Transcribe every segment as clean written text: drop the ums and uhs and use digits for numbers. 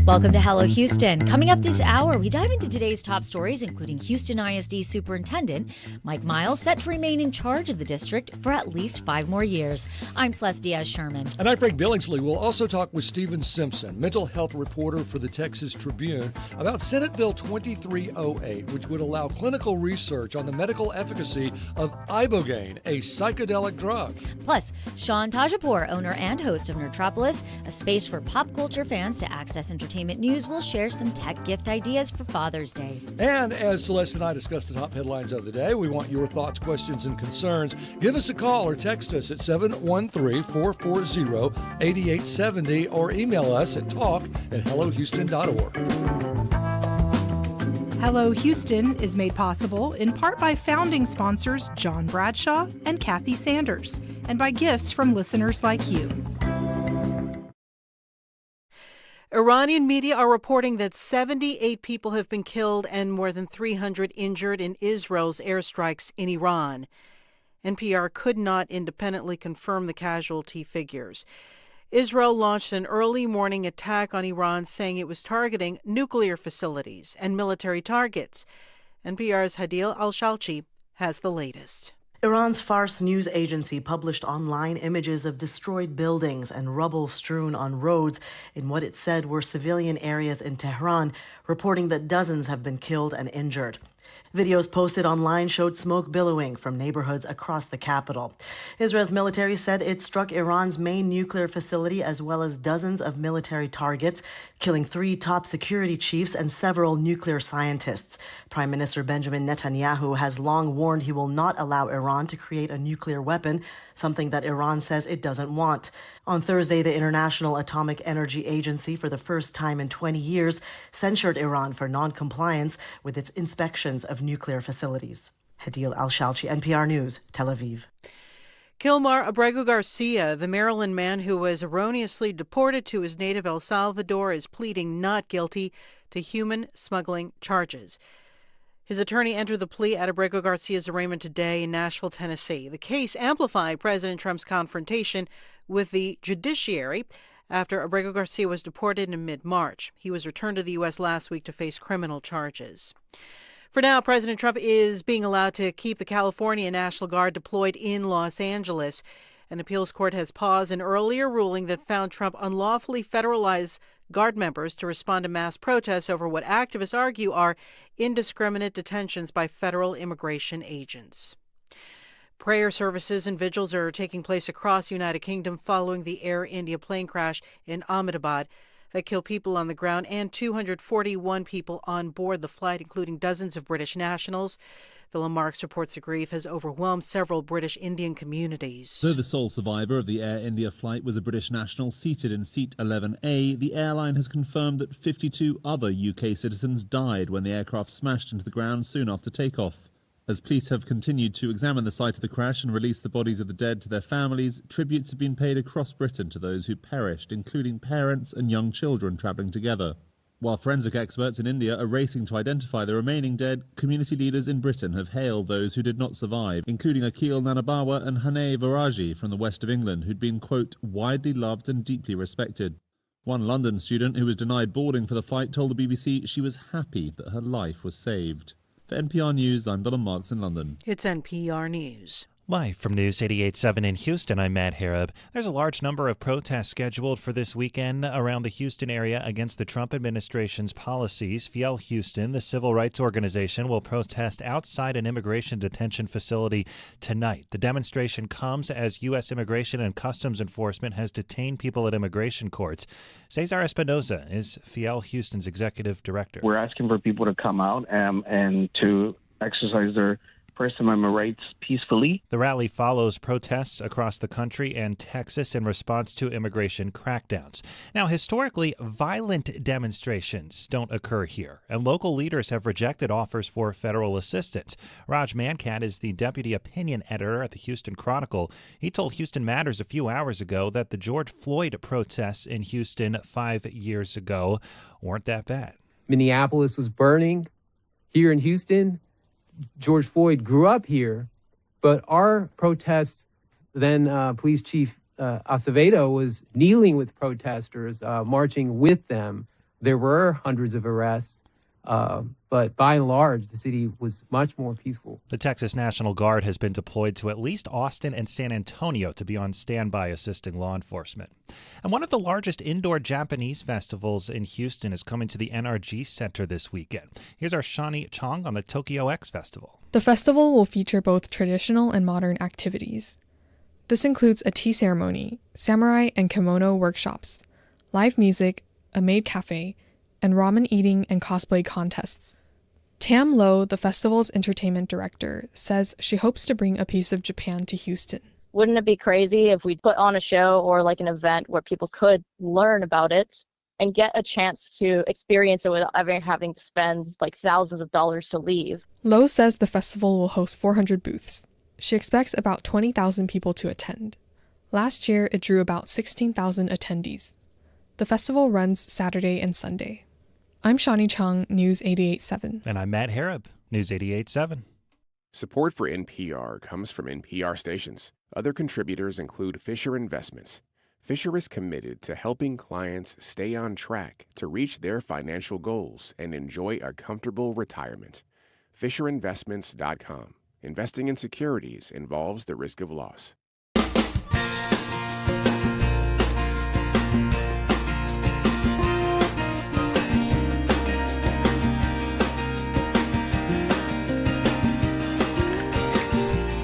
Welcome to Hello Houston. Coming up this hour, we dive into today's top stories, including Houston ISD Superintendent Mike Miles, set to remain in charge of the district for at least 5 more years. I'm Celeste Diaz-Sherman. And I'm Frank Billingsley. We'll also talk with Stephen Simpson, mental health reporter for the Texas Tribune, about Senate Bill 2308, which would allow clinical research on the medical efficacy of ibogaine, a psychedelic drug. Plus, Sean Tajipour, owner and host of Nerdtropolis, a space for pop culture fans to access entertainment news, will share some tech gift ideas for Father's Day. And as Celeste and I discuss the top headlines of the day, we want your thoughts, questions, and concerns. Give us a call or text us at 713-440-8870 or email us at talk@hellohouston.org. Hello Houston is made possible in part by founding sponsors John Bradshaw and Kathy Sanders, and by gifts from listeners like you. Iranian media are reporting that 78 people have been killed and more than 300 injured in Israel's airstrikes in Iran. NPR could not independently confirm the casualty figures. Israel launched an early morning attack on Iran, saying it was targeting nuclear facilities and military targets. NPR's Hadil Al-Shalchi has the latest. Iran's Fars news agency published online images of destroyed buildings and rubble strewn on roads in what it said were civilian areas in Tehran, reporting that dozens have been killed and injured. Videos posted online showed smoke billowing from neighborhoods across the capital. Israel's military said it struck Iran's main nuclear facility as well as dozens of military targets, killing 3 top security chiefs and several nuclear scientists. Prime Minister Benjamin Netanyahu has long warned he will not allow Iran to create a nuclear weapon, something that Iran says it doesn't want. On Thursday, the International Atomic Energy Agency, for the first time in 20 years, censured Iran for non-compliance with its inspections of nuclear facilities. Hadil Al-Shalchi, NPR News, Tel Aviv. Kilmar Abrego Garcia, the Maryland man who was erroneously deported to his native El Salvador, is pleading not guilty to human smuggling charges. His attorney entered the plea at Abrego Garcia's arraignment today in Nashville, Tennessee. The case amplified President Trump's confrontation with the judiciary after Abrego Garcia was deported in mid-March. He was returned to the U.S. last week to face criminal charges. For now, President Trump is being allowed to keep the California National Guard deployed in Los Angeles. An appeals court has paused an earlier ruling that found Trump unlawfully federalized Guard members to respond to mass protests over what activists argue are indiscriminate detentions by federal immigration agents. Prayer services and vigils are taking place across the United Kingdom following the Air India plane crash in Ahmedabad that killed people on the ground and 241 people on board the flight, including dozens of British nationals. Philip Marks reports the grief has overwhelmed several British Indian communities. Though the sole survivor of the Air India flight was a British national seated in seat 11A, the airline has confirmed that 52 other UK citizens died when the aircraft smashed into the ground soon after takeoff. As police have continued to examine the site of the crash and release the bodies of the dead to their families, tributes have been paid across Britain to those who perished, including parents and young children travelling together. While forensic experts in India are racing to identify the remaining dead, community leaders in Britain have hailed those who did not survive, including Akhil Nanabawa and Hane Varaji from the west of England, who'd been, quote, widely loved and deeply respected. One London student who was denied boarding for the flight told the BBC she was happy that her life was saved. For NPR News, I'm Bill Marks in London. It's NPR News. Live from News 88.7 in Houston, I'm Matt Harrop. There's a large number of protests scheduled for this weekend around the Houston area against the Trump administration's policies. Fiel Houston, the civil rights organization, will protest outside an immigration detention facility tonight. The demonstration comes as U.S. Immigration and Customs Enforcement has detained people at immigration courts. Cesar Espinosa is Fiel Houston's executive director. We're asking for people to come out and to exercise their First Amendment rights peacefully. The rally follows protests across the country and Texas in response to immigration crackdowns. Now, historically, violent demonstrations don't occur here, and local leaders have rejected offers for federal assistance. Raj Mankat is the deputy opinion editor at the Houston Chronicle. He told Houston Matters a few hours ago that the George Floyd protests in Houston 5 years ago weren't that bad. Minneapolis was burning. Here in Houston, George Floyd grew up here, but our protests, then Police Chief Acevedo was kneeling with protesters, marching with them. There were hundreds of arrests, but by and large, the city was much more peaceful. The Texas National Guard has been deployed to at least Austin and San Antonio to be on standby assisting law enforcement. And one of the largest indoor Japanese festivals in Houston is coming to the NRG Center this weekend. Here's our Shani Chong on the Tokyo X Festival. The festival will feature both traditional and modern activities. This includes a tea ceremony, samurai and kimono workshops, live music, a maid cafe, and ramen eating and cosplay contests. Tam Lowe, the festival's entertainment director, says she hopes to bring a piece of Japan to Houston. Wouldn't it be crazy if we put on a show or like an event where people could learn about it and get a chance to experience it without ever having to spend like thousands of dollars to leave? Lowe says the festival will host 400 booths. She expects about 20,000 people to attend. Last year, it drew about 16,000 attendees. The festival runs Saturday and Sunday. I'm Shani Chung, News 88.7. And I'm Matt Harrop, News 88.7. Support for NPR comes from NPR stations. Other contributors include Fisher Investments. Fisher is committed to helping clients stay on track to reach their financial goals and enjoy a comfortable retirement. FisherInvestments.com. Investing in securities involves the risk of loss.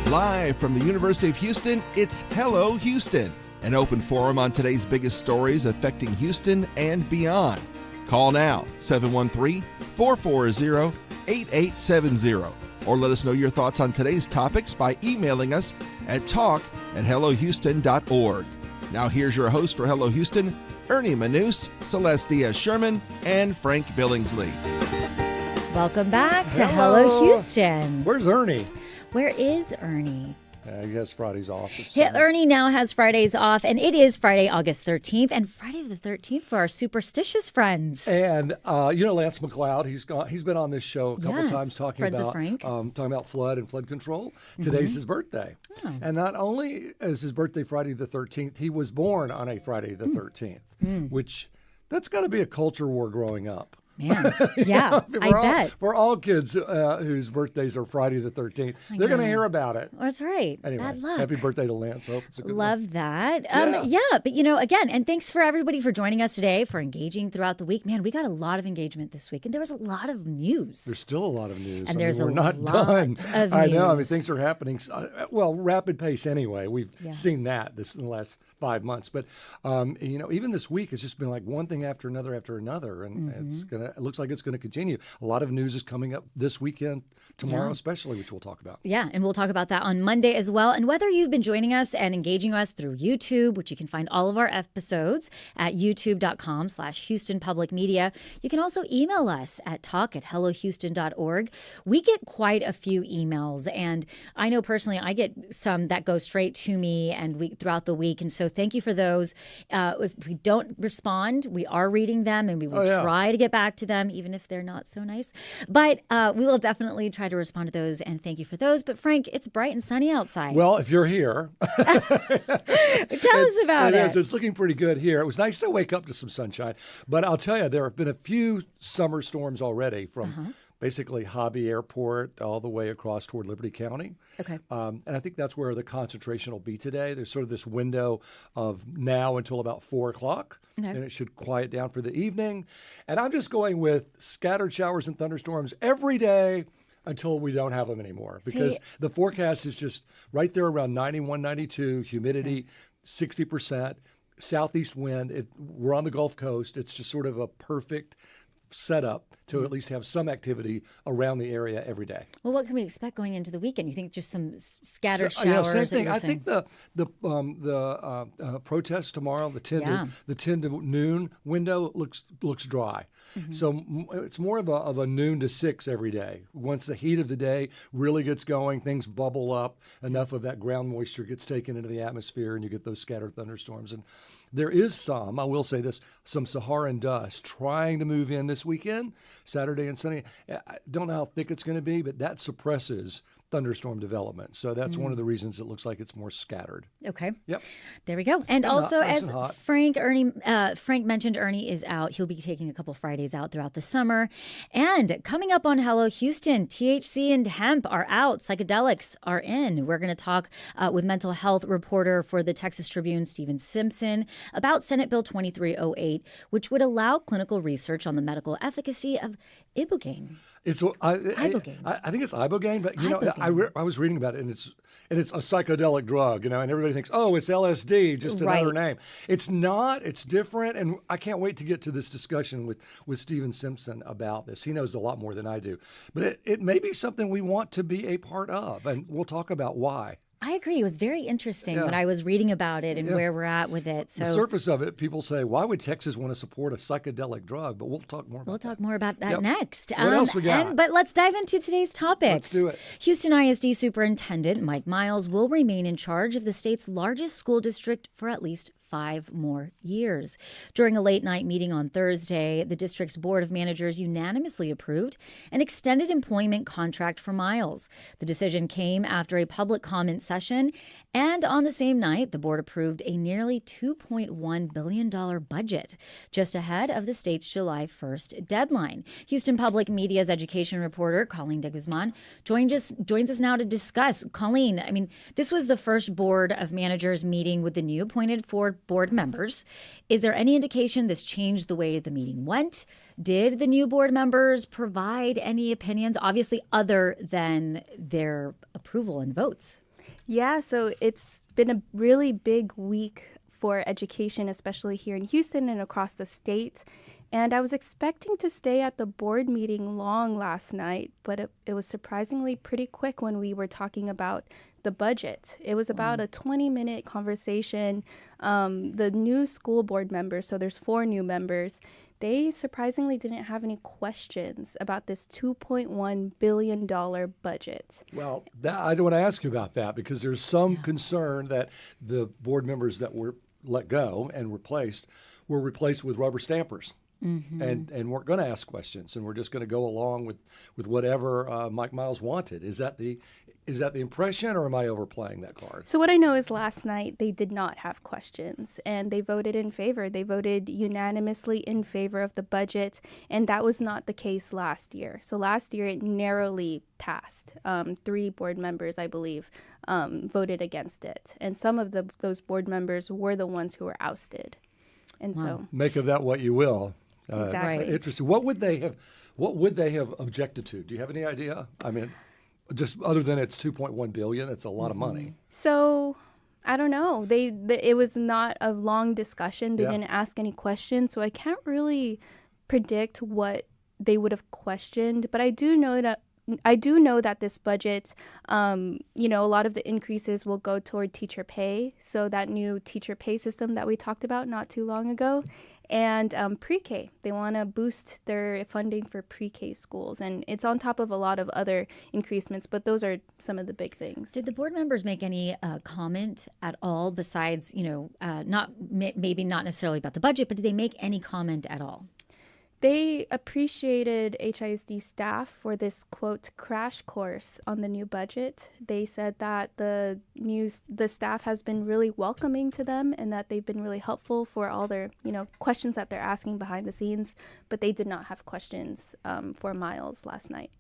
Live from the University of Houston, it's Hello Houston, an open forum on today's biggest stories affecting Houston and beyond. Call now, 713-440-8870, or let us know your thoughts on today's topics by emailing us at talk@hellohouston.org. Now here's your host for Hello Houston, Ernie Manous, Celeste Diaz-Sherman, and Frank Billingsley. Welcome back to Hello Houston. Where's Ernie? Where is Ernie? I guess Friday's off. Yeah, Ernie now has Fridays off, and it is Friday, August 13th, and Friday the 13th for our superstitious friends. And Lance McLeod, he's been on this show a couple times talking about flood and flood control. Today's his birthday. Oh. And not only is his birthday Friday the 13th, he was born on a Friday the 13th, which that's got to be a culture war growing up. Man, yeah, I bet. For all kids whose birthdays are Friday the 13th, they're going to hear about it. That's right. Anyway, bad luck. Happy birthday to Lance. Hope it's a good Love one. that. But again, and thanks for everybody for joining us today, for engaging throughout the week. Man, we got a lot of engagement this week, and there was a lot of news. There's still a lot of news. And we're not done. Of I know. news. Things are happening. Rapid pace anyway. We've seen that in the last 5 months. But, even this week, it's just been like one thing after another, and it looks like it's going to continue. A lot of news is coming up this weekend, tomorrow especially, which we'll talk about. Yeah, and we'll talk about that on Monday as well. And whether you've been joining us and engaging us through YouTube, which you can find all of our episodes at youtube.com/Houston Public Media, you can also email us at talk@hellohouston.org. We get quite a few emails, and I know personally I get some that go straight to me and throughout the week. And so thank you for those. If we don't respond, we are reading them, and we will try to get back to them, even if they're not so nice. But we will definitely try to respond to those, and thank you for those. But Frank, it's bright and sunny outside. Well, if you're here, tell us about it. It's looking pretty good here. It was nice to wake up to some sunshine. But I'll tell you, there have been a few summer storms already from basically Hobby Airport all the way across toward Liberty County. Okay. And I think that's where the concentration will be today. There's sort of this window of now until about 4 o'clock, and it should quiet down for the evening. And I'm just going with scattered showers and thunderstorms every day until we don't have them anymore, because the forecast is just right there around 91, 92, humidity 60%, southeast wind. We're on the Gulf Coast. It's just sort of a perfect setup to at least have some activity around the area every day. Well, what can we expect going into the weekend? You think just some scattered showers? Same thing. I think the protest tomorrow, the 10 to noon window looks dry. So it's more of a noon to 6 every day. Once the heat of the day really gets going, things bubble up, enough of that ground moisture gets taken into the atmosphere, and you get those scattered thunderstorms. And there is some Saharan dust trying to move in this weekend, Saturday and Sunday. I don't know how thick it's going to be, but that suppresses thunderstorm development. So that's one of the reasons it looks like it's more scattered. Okay. Yep. There we go. And also, nice as and hot. Frank mentioned, Ernie is out. He'll be taking a couple Fridays out throughout the summer. And coming up on Hello Houston, THC and hemp are out. Psychedelics are in. We're going to talk with mental health reporter for the Texas Tribune, Stephen Simpson, about Senate Bill 2308, which would allow clinical research on the medical efficacy of ibogaine. Ibogaine. I think it's ibogaine, but I was reading about it, and it's a psychedelic drug, and everybody thinks, oh, it's LSD, just another name. It's not. It's different, and I can't wait to get to this discussion with Stephen Simpson about this. He knows a lot more than I do, but it may be something we want to be a part of, and we'll talk about why. I agree. It was very interesting when I was reading about it and where we're at with it. So the surface of it, people say, why would Texas want to support a psychedelic drug? But we'll talk more about that next. What else we got? But let's dive into today's topics. Let's do it. Houston ISD Superintendent Mike Miles will remain in charge of the state's largest school district for at least 5 more years. During a late-night meeting on Thursday, the district's Board of Managers unanimously approved an extended employment contract for Miles. The decision came after a public comment session, and on the same night, the board approved a nearly $2.1 billion budget, just ahead of the state's July 1st deadline. Houston Public Media's education reporter, Colleen DeGuzman, joins us now to discuss. Colleen, I mean, this was the first Board of Managers meeting with the new appointed board members. Is there any indication this changed the way the meeting went? Did the new board members provide any opinions, obviously other than their approval and votes? Yeah, so it's been a really big week for education, especially here in Houston and across the state. And I was expecting to stay at the board meeting long last night, but it was surprisingly pretty quick when we were talking about the budget. It was about a 20-minute conversation. The new school board members, so there's 4 new members, they surprisingly didn't have any questions about this $2.1 billion budget. Well, I want to ask you about that because there's some concern that the board members that were let go and replaced were replaced with rubber stampers. Mm-hmm. And weren't going to ask questions, and we're just going to go along with whatever Mike Miles wanted. Is that the impression, or am I overplaying that card? So what I know is last night they did not have questions, and they voted in favor. They voted unanimously in favor of the budget, and that was not the case last year. So last year it narrowly passed. 3 board members, I believe, voted against it, and some of those board members were the ones who were ousted. And so make of that what you will. Exactly. Interesting. What would they have objected to? Do you have any idea? I mean, just other than it's $2.1 billion, it's a lot of money. So I don't know. It was not a long discussion. They didn't ask any questions, so I can't really predict what they would have questioned. But I do know that this budget, a lot of the increases will go toward teacher pay. So that new teacher pay system that we talked about not too long ago. And pre-K, they want to boost their funding for pre-K schools. And it's on top of a lot of other increasements, but those are some of the big things. Did the board members make any comment at all besides, maybe not necessarily about the budget, but did they make any comment at all? They appreciated HISD staff for this, quote, crash course on the new budget. They said that the staff has been really welcoming to them and that they've been really helpful for all their, questions that they're asking behind the scenes, but they did not have questions for Miles last night.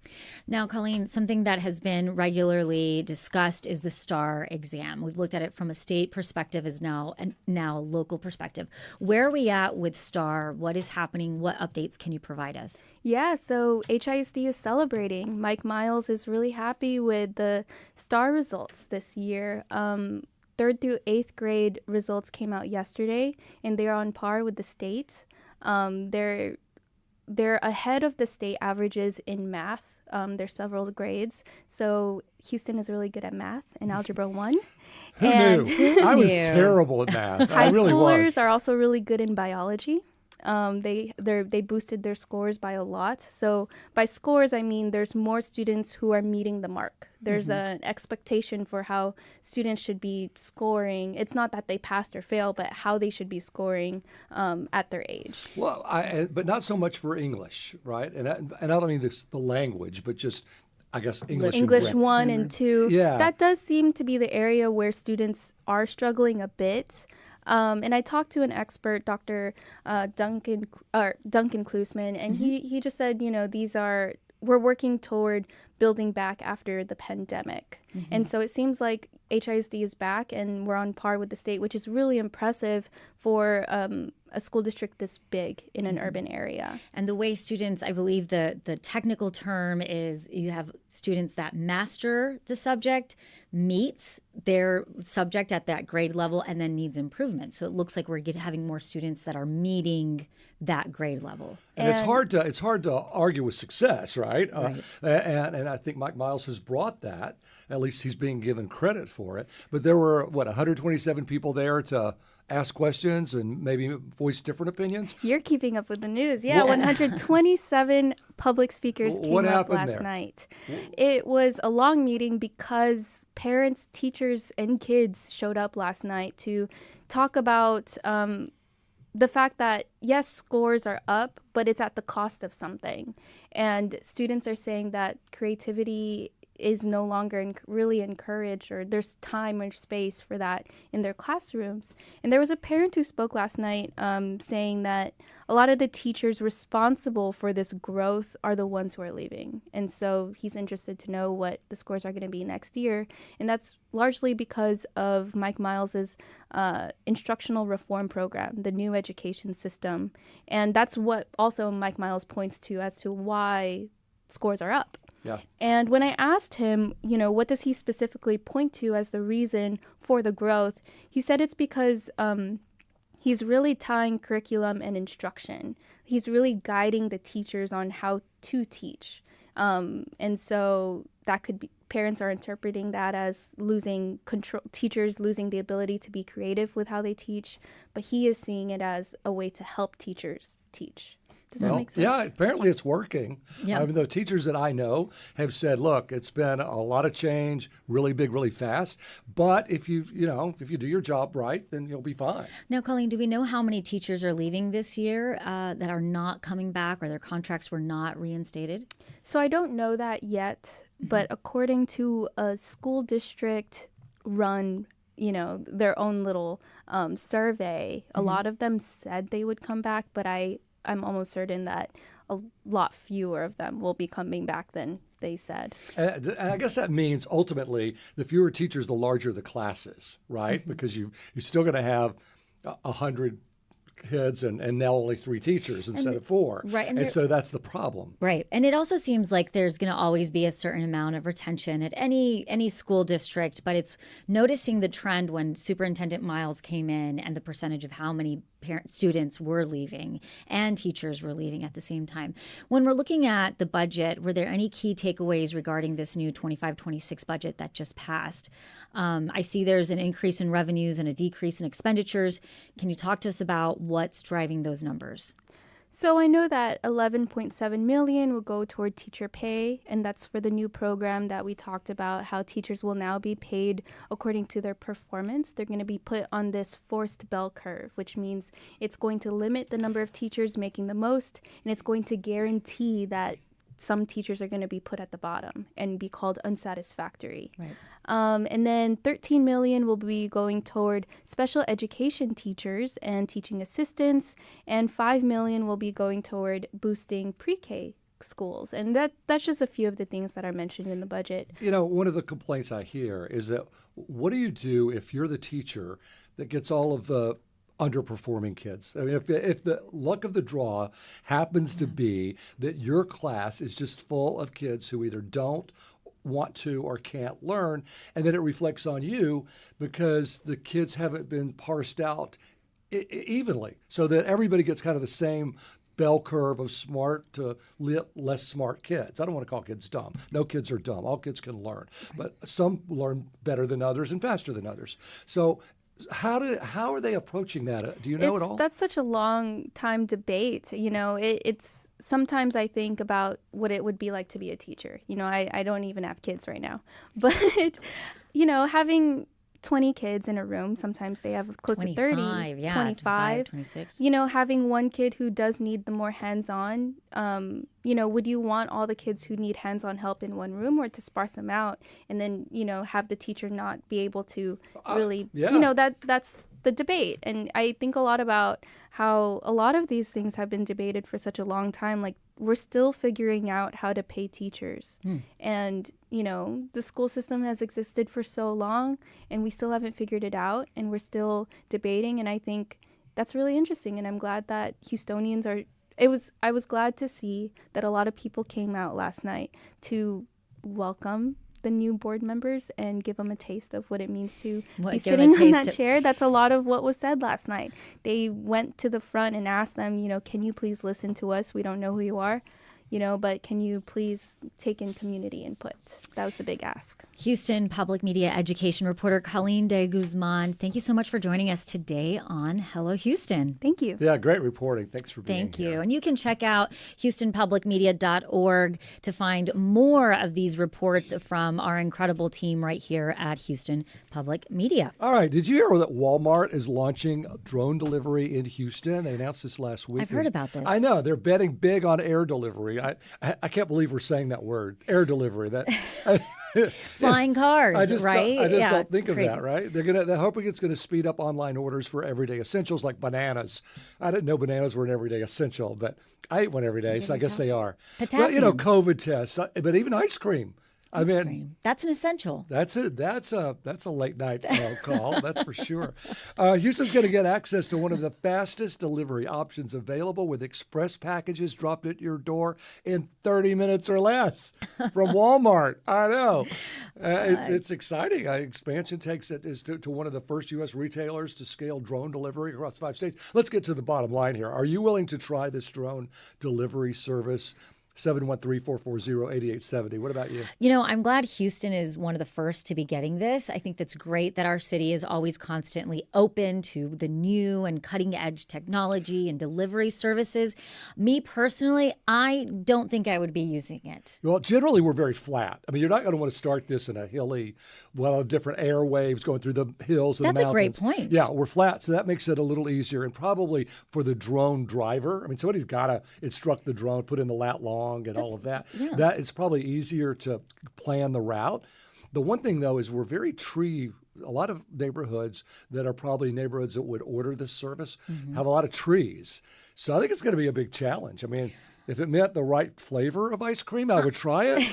Now, Colleen, something that has been regularly discussed is the STAR exam. We've looked at it from a state perspective as now local perspective. Where are we at with STAR? What is happening? What updates can you provide us? Yeah, so HISD is celebrating. Mike Miles is really happy with the STAR results this year. 3rd through 8th grade results came out yesterday, and they're on par with the state. They're ahead of the state averages in math. There's several grades. So Houston is really good at math and Algebra 1. Who knew? I was terrible at math. High I really schoolers was. are also really good in biology. They boosted their scores by a lot. So by scores, I mean there's more students who are meeting the mark. There's an expectation for how students should be scoring. It's not that they passed or failed, but how they should be scoring at their age. Well, but not so much for English, right? And I don't mean the language, but just I guess English English and 1 and 2. Yeah. That does seem to be the area where students are struggling a bit. And I talked to an expert, Dr. Duncan Klusman, and he just said, we're working toward building back after the pandemic. And so it seems like HISD is back and we're on par with the state, which is really impressive for a school district this big in an urban area. And the way students, I believe the technical term is you have students that master the subject, meets their subject at that grade level, and then needs improvement. So it looks like we're having more students that are meeting that grade level. And it's hard to argue with success, right? And I think Mike Miles has brought that. At least he's being given credit for it. But there were 127 people there to ask questions and maybe voice different opinions. You're keeping up with the news. Yeah, 127 public speakers came up last night. It was a long meeting because parents, teachers, and kids showed up last night to talk about the fact that, yes, scores are up, but it's at the cost of something. And students are saying that creativity is no longer really encouraged, or there's time or space for that in their classrooms. And there was a parent who spoke last night saying that a lot of the teachers responsible for this growth are the ones who are leaving. And so he's interested to know what the scores are going to be next year. And that's largely because of Mike Miles's instructional reform program, the new education system. And that's what also Mike Miles points to as to why scores are up. Yeah. And when I asked him, what does he specifically point to as the reason for the growth, he said it's because he's really tying curriculum and instruction. He's really guiding the teachers on how to teach. And so that could be, parents are interpreting that as losing control, teachers losing the ability to be creative with how they teach, but he is seeing it as a way to help teachers teach. Does that make sense? Yeah, apparently it's working. Yeah. The teachers that I know have said, look, it's been a lot of change, really big, really fast. But if you do your job right, then you'll be fine. Now, Colleen, do we know how many teachers are leaving this year that are not coming back or their contracts were not reinstated? So I don't know that yet, but according to a school district run, their own little survey, a lot of them said they would come back, but I'm almost certain that a lot fewer of them will be coming back than they said. And I guess that means ultimately the fewer teachers, the larger the classes, right? Because you're still going to have 100 kids and now only 3 teachers instead of 4. Right. And so that's the problem. Right. And it also seems like there's going to always be a certain amount of retention at any school district, but it's noticing the trend when Superintendent Miles came in and the percentage of how many students were leaving and teachers were leaving at the same time. When we're looking at the budget, were there any key takeaways regarding this new 25-26 budget that just passed? I see there's an increase in revenues and a decrease in expenditures. Can you talk to us about what's driving those numbers? So I know that $11.7 million will go toward teacher pay, and that's for the new program that we talked about, how teachers will now be paid according to their performance. They're going to be put on this forced bell curve, which means it's going to limit the number of teachers making the most, and it's going to guarantee that some teachers are going to be put at the bottom and be called unsatisfactory. Right. And then $13 million will be going toward special education teachers and teaching assistants, and $5 million will be going toward boosting pre-K schools. And that's just a few of the things that are mentioned in the budget. One of the complaints I hear is that what do you do if you're the teacher that gets all of the underperforming kids? I mean, if the luck of the draw happens to be that your class is just full of kids who either don't want to or can't learn, and then it reflects on you because the kids haven't been parsed out evenly so that everybody gets kind of the same bell curve of smart to less smart kids. I don't want to call kids dumb. No kids are dumb. All kids can learn. But some learn better than others and faster than others. So how are they approaching that? Do you know at all? That's such a long time debate. It's sometimes I think about what it would be like to be a teacher. I don't even have kids right now. But, having 20 kids in a room. Sometimes they have close to 30, 25, 26. Having one kid who does need the more hands-on, would you want all the kids who need hands-on help in one room, or to sparse them out and then, have the teacher not be able to really, that's the debate. And I think a lot about how a lot of these things have been debated for such a long time. Like, we're still figuring out how to pay teachers. And, the school system has existed for so long and we still haven't figured it out, and we're still debating. And I think that's really interesting. And I'm glad that Houstonians are, I was glad to see that a lot of people came out last night to welcome the new board members and give them a taste of what it means to be sitting on that chair. That's a lot of what was said last night. They went to the front and asked them, can you please listen to us? We don't know who you are, but can you please take in community input? That was the big ask. Houston public media education reporter Colleen DeGuzman, thank you so much for joining us today on Hello Houston. Thank you. Yeah, great reporting. Thanks for being here. Thank you. here. And you can check out HoustonPublicMedia.org to find more of these reports from our incredible team right here at Houston Public Media. All right. Did you hear that Walmart is launching drone delivery in Houston? They announced this last week. I've heard about this. I know. They're betting big on air delivery. I can't believe we're saying that word, air delivery. That flying cars, right? I just don't think crazy. of that, right? They're hoping it's going to speed up online orders for everyday essentials like bananas. I didn't know bananas were an everyday essential, but I eat one every day, so I guess they are. Potassium. Well, COVID tests, but even ice cream. Ice cream. That's an essential. That's it. That's a late night call. That's for sure. Houston's going to get access to one of the fastest delivery options available, with express packages dropped at your door in 30 minutes or less from Walmart. I know. It's exciting. Expansion takes it to one of the first U.S. retailers to scale drone delivery across 5 states. Let's get to the bottom line here. Are you willing to try this drone delivery service? 713-440-8870. What about you? I'm glad Houston is one of the first to be getting this. I think that's great that our city is always constantly open to the new and cutting edge technology and delivery services. Me personally, I don't think I would be using it. Well, generally we're very flat. I mean, you're not going to want to start this in a hilly, different airwaves going through the hills and that's the mountains. That's a great point. Yeah, we're flat, so that makes it a little easier. And probably for the drone driver, I mean, somebody's got to instruct the drone, put in the lat long and all of that. Yeah. That it's probably easier to plan the route. The one thing, though, is we're very a lot of neighborhoods that are probably neighborhoods that would order this service have a lot of trees. So I think it's going to be a big challenge. I mean, if it meant the right flavor of ice cream, I would try it.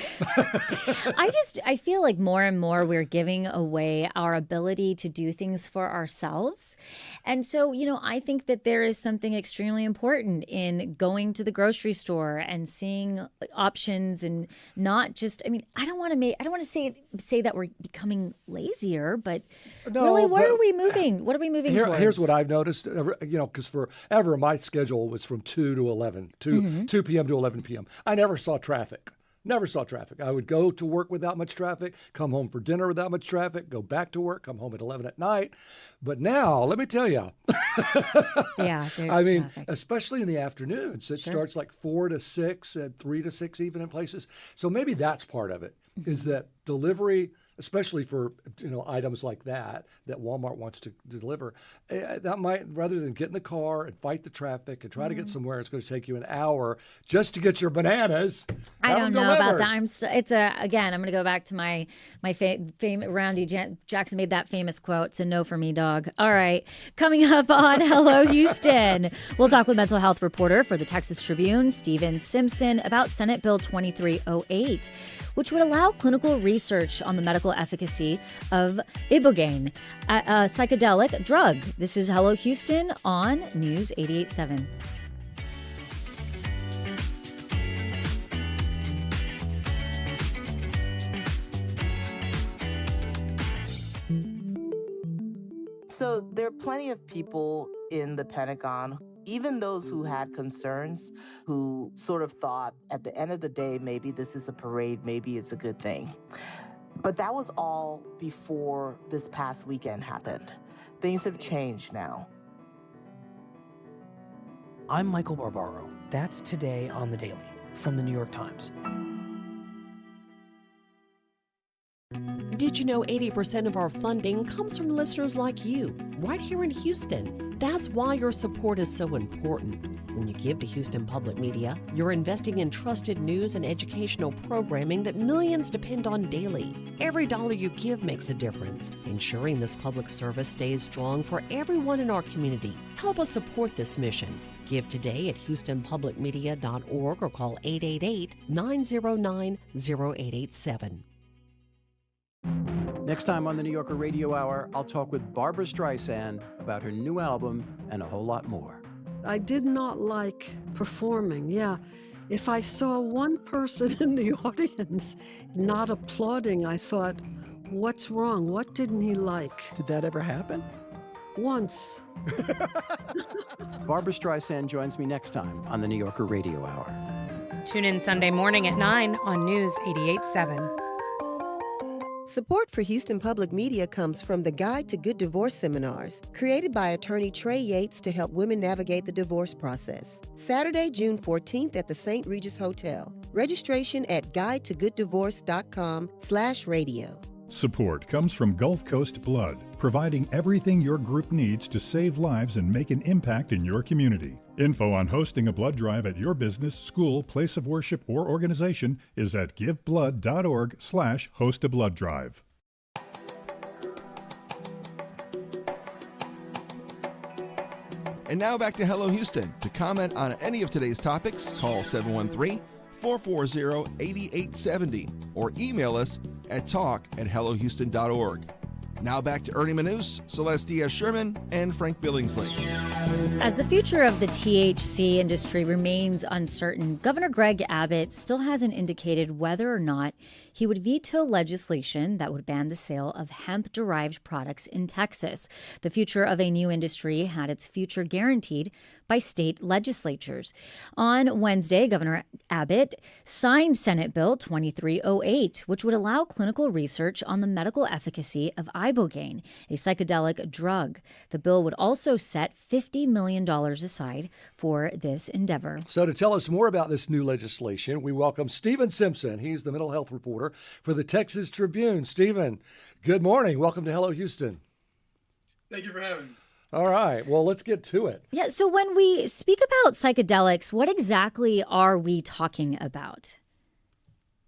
I feel like more and more we're giving away our ability to do things for ourselves. And so, I think that there is something extremely important in going to the grocery store and seeing options, and not just, I don't want to say that we're becoming lazier, but really, what are we moving? What are we moving towards? Here's what I've noticed, because forever my schedule was from 2 to 11, 2 p.m. to 11 p.m. I never saw traffic. I would go to work without much traffic, come home for dinner without much traffic, go back to work, come home at 11 at night. But now, let me tell you. Yeah, there's traffic. Especially in the afternoons. It starts like 4 to 6 and 3 to 6 even in places. So maybe that's part of it, is that delivery, especially for items like that Walmart wants to deliver, that might, rather than get in the car and fight the traffic and try to get somewhere, it's going to take you an hour just to get your bananas. I don't know about that. Again, I'm going to go back to my Randy Jackson made that famous quote. It's a no for me, dog. All right, coming up on Hello Houston, we'll talk with mental health reporter for the Texas Tribune, Stephen Simpson, about Senate Bill 2308, which would allow clinical research on the medical efficacy of ibogaine, a psychedelic drug. This is Hello Houston on News 88.7. So there are plenty of people in the Pentagon, even those who had concerns, who sort of thought at the end of the day, maybe this is a parade, maybe it's a good thing. But that was all before this past weekend happened. Things have changed now. I'm Michael Barbaro. That's Today on the Daily from the New York Times. Do Did you know 80% of our funding comes from listeners like you, right here in Houston? That's why your support is so important. When you give to Houston Public Media, you're investing in trusted news and educational programming that millions depend on daily. Every dollar you give makes a difference, ensuring this public service stays strong for everyone in our community. Help us support this mission. Give today at houstonpublicmedia.org or call 888-909-0887. Next time on the New Yorker Radio Hour, I'll talk with Barbra Streisand about her new album and a whole lot more. I did not like performing. Yeah, if I saw one person in the audience not applauding, I thought, what's wrong? What didn't he like? Did that ever happen? Once. Barbra Streisand joins me next time on the New Yorker Radio Hour. Tune in Sunday morning at 9 on News 88.7. Support for Houston Public Media comes from the Guide to Good Divorce seminars, created by attorney Trey Yates to help women navigate the divorce process. Saturday, June 14th at the St. Regis Hotel. Registration at guidetogooddivorce.com/radio. Support comes from Gulf Coast Blood, providing everything your group needs to save lives and make an impact in your community. Info on hosting a blood drive at your business, school, place of worship, or organization is at giveblood.org/hostablooddrive. And now back to Hello Houston. To comment on any of today's topics, call 713-440-8870 or email us at talk@hellohouston.org. Now back to Ernie Manous, Celeste Diaz-Sherman, and Frank Billingsley. As the future of the THC industry remains uncertain, Governor Greg Abbott still hasn't indicated whether or not he would veto legislation that would ban the sale of hemp-derived products in Texas. The future of a new industry had its future guaranteed by state legislatures. On Wednesday, Governor Abbott signed Senate Bill 2308, which would allow clinical research on the medical efficacy of ibogaine, a psychedelic drug. The bill would also set $50 million aside for this endeavor. So to tell us more about this new legislation, we welcome Stephen Simpson. He's the mental health reporter for the Texas Tribune. Stephen, good morning. Welcome to Hello Houston. Thank you for having me. All right. Well, let's get to it. Yeah. So when we speak about psychedelics, what exactly are we talking about?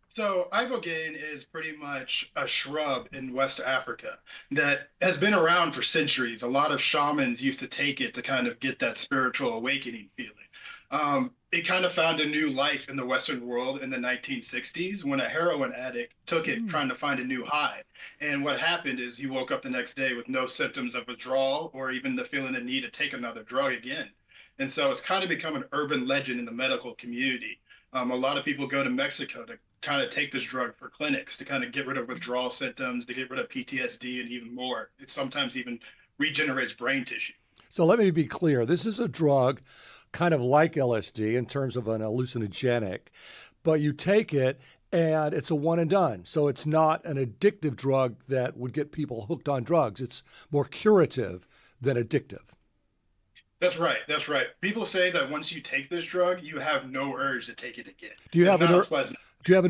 So ibogaine is pretty much a shrub in West Africa that has been around for centuries. A lot of shamans used to take it to kind of get that spiritual awakening feeling. It kind of found a new life in the Western world in the 1960s when a heroin addict took it trying to find a new high. And what happened is he woke up the next day with no symptoms of withdrawal or even the feeling the need to take another drug again. And so it's kind of become an urban legend in the medical community. A lot of people go to Mexico to kind of take this drug for clinics to kind of get rid of withdrawal symptoms, to get rid of PTSD and even more. It sometimes even regenerates brain tissue. So let me be clear. This is a drug kind of like LSD in terms of an hallucinogenic, but you take it and it's a one and done. So it's not an addictive drug that would get people hooked on drugs. It's more curative than addictive. That's right. That's right. People say that once you take this drug, you have no urge to take it again. Do you have an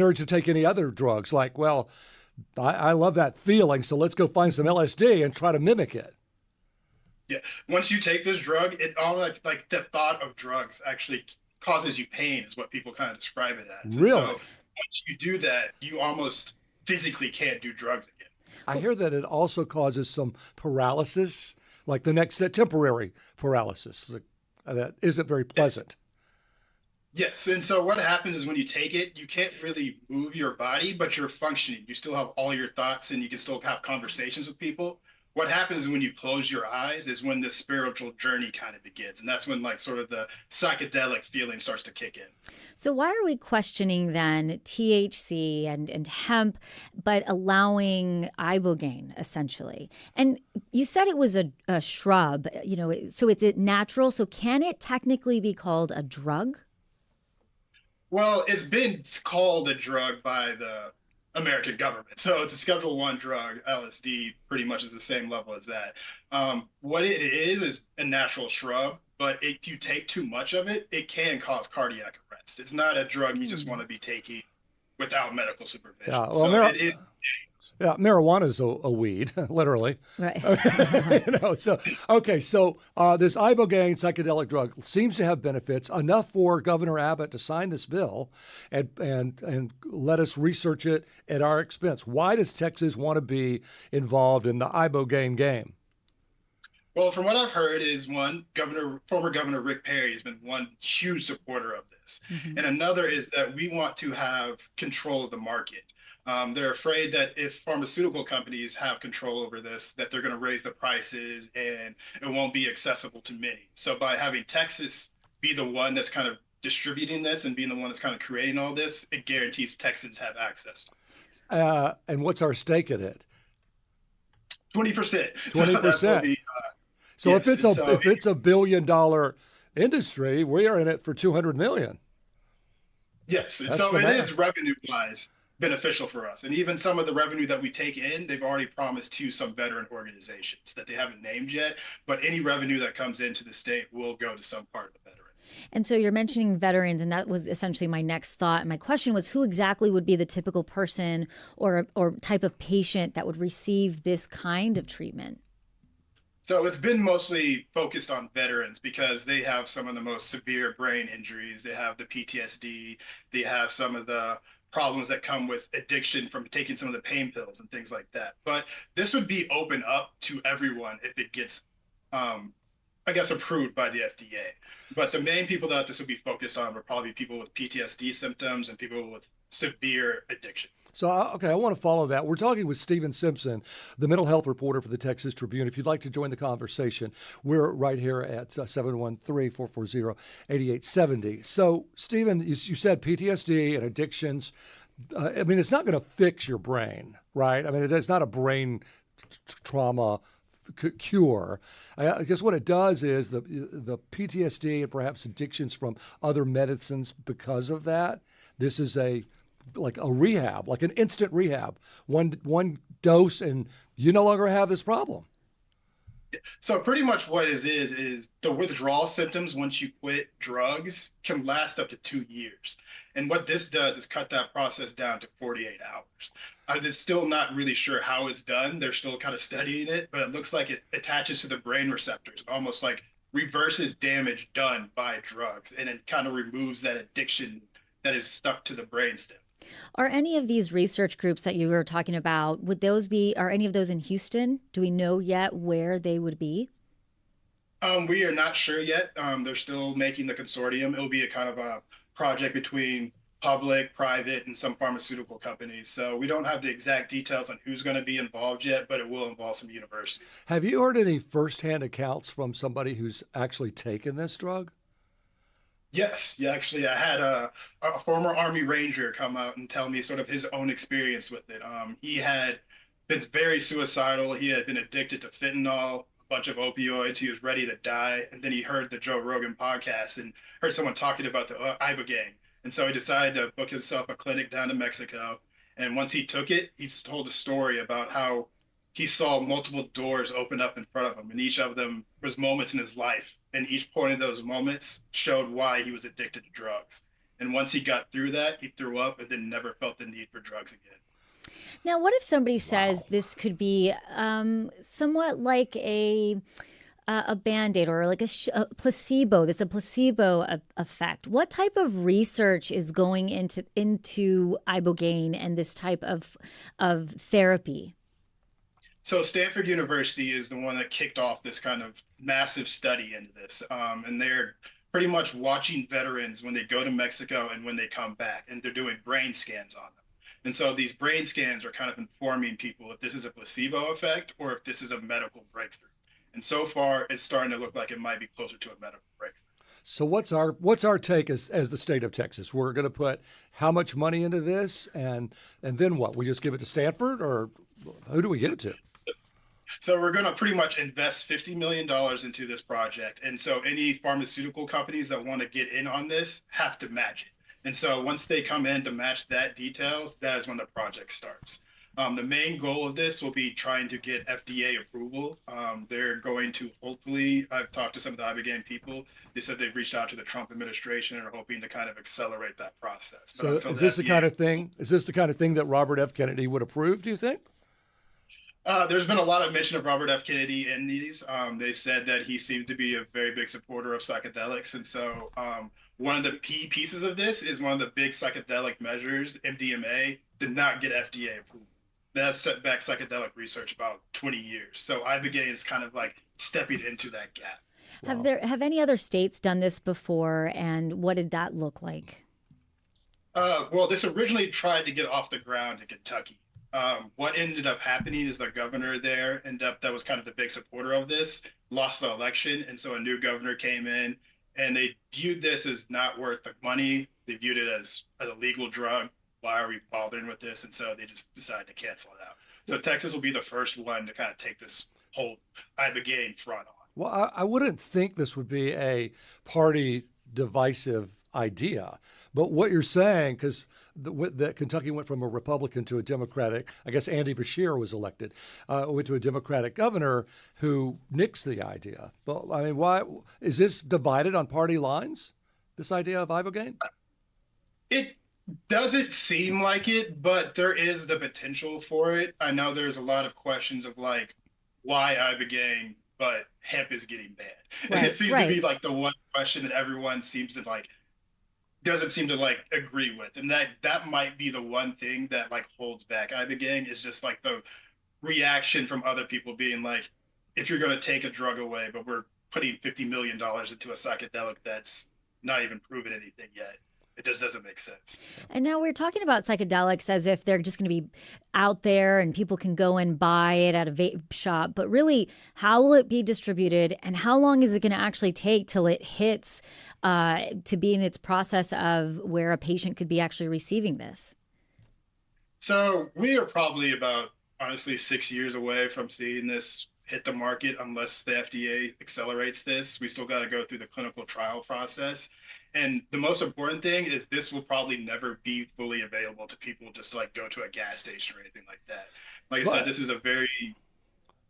urge to take any other drugs? Like, well, I love that feeling, so let's go find some LSD and try to mimic it. Yeah. Once you take this drug, it all like the thought of drugs actually causes you pain, is what people kind of describe it as. Really? And so once you do that, you almost physically can't do drugs again. I hear that it also causes some paralysis, like the next temporary paralysis that isn't very pleasant. Yes. And so what happens is when you take it, you can't really move your body, but you're functioning. You still have all your thoughts and you can still have conversations with people. What happens when you close your eyes is when this spiritual journey kind of begins. And that's when like sort of the psychedelic feeling starts to kick in. So why are we questioning then THC and hemp, but allowing ibogaine essentially? And you said it was a shrub, so it's natural. So can it technically be called a drug? Well, it's been called a drug by the American government. So it's a Schedule I drug. LSD pretty much is the same level as that. What it is a natural shrub, but if you take too much of it, it can cause cardiac arrest. It's not a drug you just want to be taking without medical supervision. Yeah, well, so it is dangerous. Yeah, marijuana is a weed, literally. Right. So this ibogaine psychedelic drug seems to have benefits enough for Governor Abbott to sign this bill and let us research it at our expense. Why does Texas want to be involved in the ibogaine game? Well, from what I've heard is former Governor Rick Perry has been one huge supporter of this. Mm-hmm. And another is that we want to have control of the market. They're afraid that if pharmaceutical companies have control over this, that they're going to raise the prices and it won't be accessible to many. So by having Texas be the one that's kind of distributing this and being the one that's kind of creating all this, it guarantees Texans have access. And what's our stake in it? 20%. 20%. So yes, if it's $1 billion industry, we are in it for 200 million. Yes, so it is revenue-wise beneficial for us. And even some of the revenue that we take in, they've already promised to some veteran organizations that they haven't named yet. But any revenue that comes into the state will go to some part of the veteran. And so you're mentioning veterans, and that was essentially my next thought. And my question was, who exactly would be the typical person or type of patient that would receive this kind of treatment? So it's been mostly focused on veterans because they have some of the most severe brain injuries. They have the PTSD. They have some of the problems that come with addiction from taking some of the pain pills and things like that. But this would be open up to everyone if it gets, approved by the FDA. But the main people that this would be focused on would probably be people with PTSD symptoms and people with severe addiction. So, I want to follow that. We're talking with Stephen Simpson, the mental health reporter for the Texas Tribune. If you'd like to join the conversation, we're right here at 713-440-8870. So, Stephen, you said PTSD and addictions. It's not going to fix your brain, right? It's not a brain trauma cure. I guess what it does is the PTSD and perhaps addictions from other medicines because of that. This is like a rehab, like an instant rehab. One dose and you no longer have this problem. So pretty much what it is the withdrawal symptoms once you quit drugs can last up to 2 years. And what this does is cut that process down to 48 hours. I'm still not really sure how it's done. They're still kind of studying it, but it looks like it attaches to the brain receptors, almost like reverses damage done by drugs, and it kind of removes that addiction that is stuck to the brainstem. Are any of these research groups that you were talking about, are any of those in Houston? Do we know yet where they would be? We are not sure yet. They're still making the consortium. It'll be a kind of a project between public, private, and some pharmaceutical companies. So we don't have the exact details on who's going to be involved yet, but it will involve some universities. Have you heard any firsthand accounts from somebody who's actually taken this drug? Yes, actually, I had a former Army Ranger come out and tell me sort of his own experience with it. He had been very suicidal. He had been addicted to fentanyl, a bunch of opioids. He was ready to die. And then he heard the Joe Rogan podcast and heard someone talking about the ibogaine. And so he decided to book himself a clinic down in Mexico. And once he took it, he told a story about how he saw multiple doors open up in front of him, and each of them was moments in his life. And each point of those moments showed why he was addicted to drugs. And once he got through that, he threw up and then never felt the need for drugs again. Now, what if somebody says this could be somewhat like a Band-Aid or like a placebo? That's a placebo effect. What type of research is going into ibogaine and this type of therapy? So Stanford University is the one that kicked off this kind of massive study into this. And they're pretty much watching veterans when they go to Mexico and when they come back, and they're doing brain scans on them. And so these brain scans are kind of informing people if this is a placebo effect or if this is a medical breakthrough. And so far, it's starting to look like it might be closer to a medical breakthrough. So what's our take as the state of Texas? We're going to put how much money into this, and then what? We just give it to Stanford, or who do we give it to? So we're going to pretty much invest $50 million into this project. And so any pharmaceutical companies that want to get in on this have to match it. And so once they come in to match that details, that is when the project starts. The main goal of this will be trying to get FDA approval. They're going to hopefully, I've talked to some of the ibogaine people. They said they've reached out to the Trump administration and are hoping to kind of accelerate that process. So is this the kind of thing? Is this the kind of thing that Robert F. Kennedy would approve? Do you think? There's been a lot of mention of Robert F. Kennedy in these. They said that he seemed to be a very big supporter of psychedelics. And so one of the key pieces of this is one of the big psychedelic measures, MDMA, did not get FDA approval. That set back psychedelic research about 20 years. So ibogaine is kind of like stepping into that gap. Have any other states done this before, and what did that look like? Well, this originally tried to get off the ground in Kentucky. What ended up happening is the governor there that was kind of the big supporter of this, lost the election. And so a new governor came in, and they viewed this as not worth the money. They viewed it as a legal drug. Why are we bothering with this? And so they just decided to cancel it out. So Texas will be the first one to kind of take this whole ibogaine front on. Well, I wouldn't think this would be a party divisive idea. But what you're saying, because that Kentucky went from a Republican to a Democratic, I guess Andy Beshear was elected, went to a Democratic governor who nixed the idea. But I mean, why is this divided on party lines, this idea of ibogaine? It doesn't seem like it, but there is the potential for it. I know there's a lot of questions of like, why ibogaine, but hemp is getting banned. Right, It seems to be like the one question that everyone seems to like, doesn't seem to like agree with. And that might be the one thing that like holds back ibogaine, is just like the reaction from other people being like, if you're going to take a drug away, but we're putting $50 million into a psychedelic that's not even proven anything yet, it just doesn't make sense. And now we're talking about psychedelics as if they're just going to be out there and people can go and buy it at a vape shop. But really, how will it be distributed, and how long is it going to actually take till it hits to be in its process of where a patient could be actually receiving this? So we are probably about, honestly, 6 years away from seeing this hit the market unless the FDA accelerates this. We still got to go through the clinical trial process. And the most important thing is this will probably never be fully available to people just to like go to a gas station or anything like that. Like I said, this is a very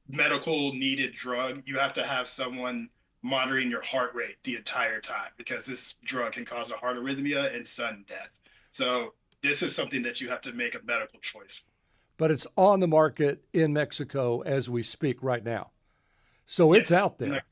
medical needed drug. You have to have someone monitoring your heart rate the entire time, because this drug can cause a heart arrhythmia and sudden death. So this is something that you have to make a medical choice. But it's on the market in Mexico as we speak right now. So it's out there.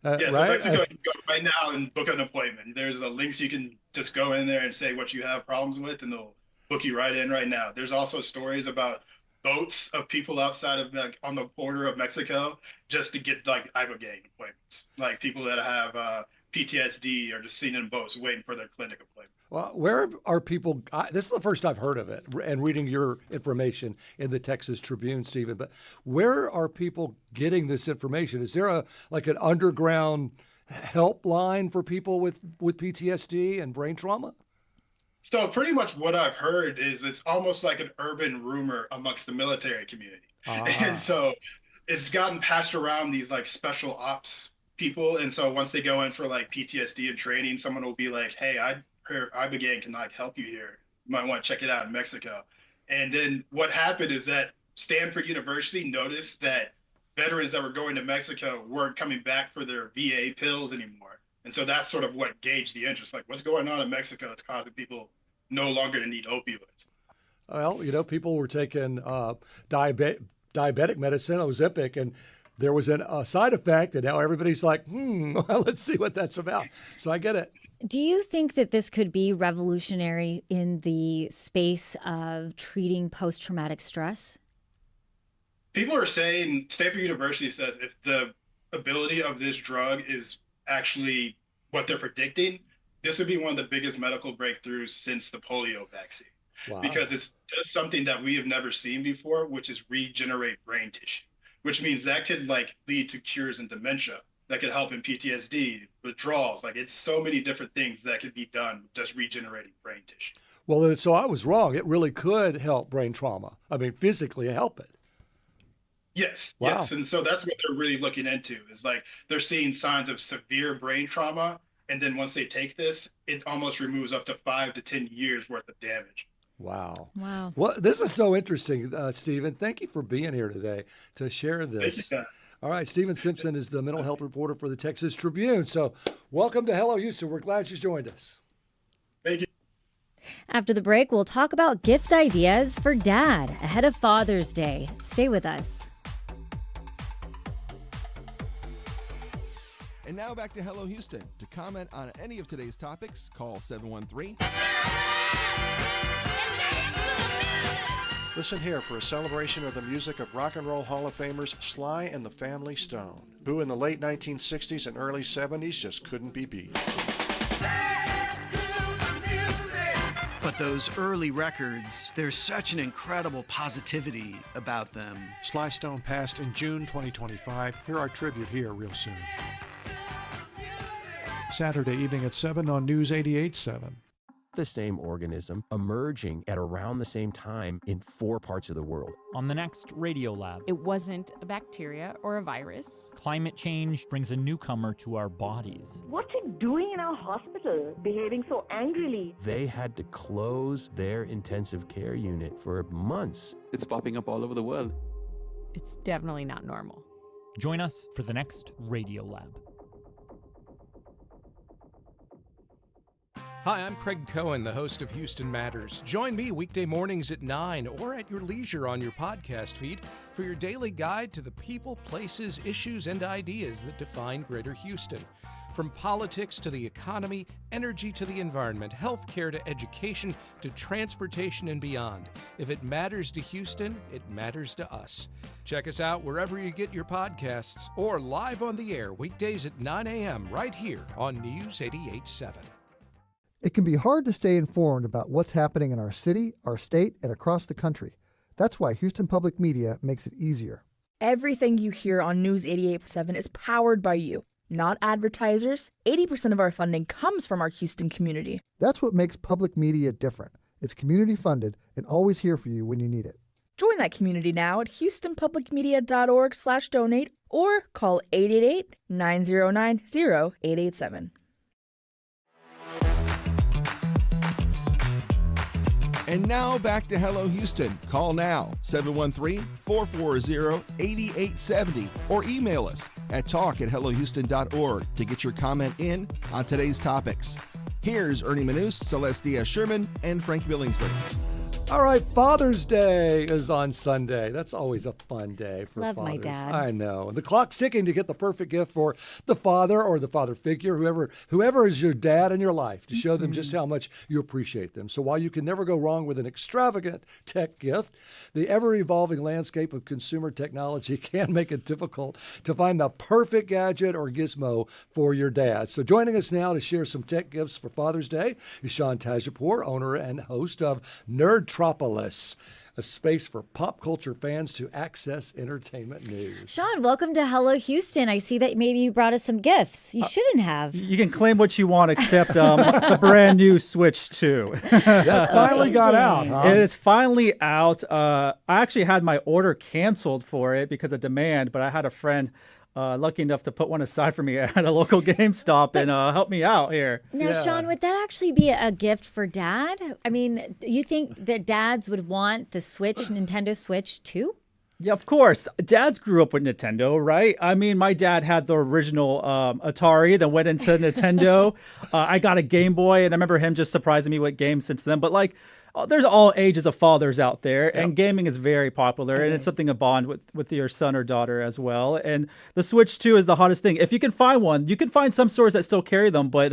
So right? Mexico, you can go right now and book an appointment. There's links you can just go in there and say what you have problems with, and they'll book you right in right now. There's also stories about boats of people outside of on the border of Mexico just to get like ibogaine appointments, like people that have PTSD are just seen in boats waiting for their clinic appointment. Well, where are people? This is the first I've heard of it, and reading your information in the Texas Tribune, Stephen. But where are people getting this information? Is there an underground helpline for people with PTSD and brain trauma? So pretty much what I've heard is it's almost like an urban rumor amongst the military community, and so it's gotten passed around these like special ops people. And so once they go in for like PTSD and training, someone will be like, "Hey, ibogaine can like help you here. You might want to check it out in Mexico." And then what happened is that Stanford University noticed that veterans that were going to Mexico weren't coming back for their VA pills anymore. And so that's sort of what gauged the interest. Like, what's going on in Mexico that's causing people no longer to need opioids? Well, people were taking diabetic medicine, Ozempic, and there was a side effect, and now everybody's like, well, let's see what that's about. So I get it. Do you think that this could be revolutionary in the space of treating post-traumatic stress? People are saying, Stanford University says, if the ability of this drug is actually what they're predicting, this would be one of the biggest medical breakthroughs since the polio vaccine. Wow. Because it's just something that we have never seen before, which is regenerate brain tissue, which means that could like lead to cures in dementia. That could help in PTSD, withdrawals. Like, it's so many different things that could be done with just regenerating brain tissue. Well, so I was wrong. It really could help brain trauma. I mean, physically help it. Yes, wow. Yes. And so that's what they're really looking into, is like they're seeing signs of severe brain trauma. And then once they take this, it almost removes up to 5 to 10 years worth of damage. Wow. Wow. Well, this is so interesting, Stephen. Thank you for being here today to share this. Thank you. All right, Stephen Simpson is the mental health reporter for the Texas Tribune. So welcome to Hello Houston. We're glad she's joined us. Thank you. After the break, we'll talk about gift ideas for Dad ahead of Father's Day. Stay with us. And now back to Hello Houston. To comment on any of today's topics, call 713. Listen here for a celebration of the music of Rock and Roll Hall of Famers Sly and the Family Stone, who in the late 1960s and early 70s just couldn't be beat. But those early records, there's such an incredible positivity about them. Sly Stone passed in June 2025. Hear our tribute here real soon. Saturday evening at 7 on News 88.7. The same organism emerging at around the same time in 4 parts of the world. On the next Radio Lab, it wasn't a bacteria or a virus. Climate change brings a newcomer to our bodies. What's it doing in our hospital, behaving so angrily? They had to close their intensive care unit for months. It's popping up all over the world. It's definitely not normal. Join us for the next Radio Lab. Hi, I'm Craig Cohen, the host of Houston Matters. Join me weekday mornings at 9 or at your leisure on your podcast feed for your daily guide to the people, places, issues, and ideas that define Greater Houston. From politics to the economy, energy to the environment, healthcare to education to transportation and beyond. If it matters to Houston, it matters to us. Check us out wherever you get your podcasts or live on the air weekdays at 9 a.m. right here on News 88.7. It can be hard to stay informed about what's happening in our city, our state, and across the country. That's why Houston Public Media makes it easier. Everything you hear on News 88.7 is powered by you, not advertisers. 80% of our funding comes from our Houston community. That's what makes public media different. It's community funded and always here for you when you need it. Join that community now at houstonpublicmedia.org/donate or call 888-909-0887. And now back to Hello Houston. Call now, 713-440-8870, or email us at talk@hellohouston.org to get your comment in on today's topics. Here's Ernie Manous, Celeste Diaz-Sherman, and Frank Billingsley. All right, Father's Day is on Sunday. That's always a fun day for Love fathers. my dad. I know. The clock's ticking to get the perfect gift for the father or the father figure, whoever is your dad in your life, to show them just how much you appreciate them. So while you can never go wrong with an extravagant tech gift, the ever-evolving landscape of consumer technology can make it difficult to find the perfect gadget or gizmo for your dad. So joining us now to share some tech gifts for Father's Day is Sean Tajipour, owner and host of Nerdtropolis, a space for pop culture fans to access entertainment news. Sean, welcome to Hello Houston. I see that maybe you brought us some gifts. You shouldn't have. You can claim what you want except the brand new Switch 2. That finally got out, huh? It is finally out. I actually had my order canceled for it because of demand, but I had a friend lucky enough to put one aside for me at a local GameStop and help me out here. Now, Sean, would that actually be a gift for Dad? I mean, you think that dads would want the Nintendo Switch too? Yeah, of course. Dads grew up with Nintendo, right? I mean, my dad had the original Atari, then went into Nintendo. I got a Game Boy, and I remember him just surprising me with games since then. But there's all ages of fathers out there, and gaming is very popular, and it's something to bond with your son or daughter as well. And the Switch 2 is the hottest thing. If you can find one, you can find some stores that still carry them, but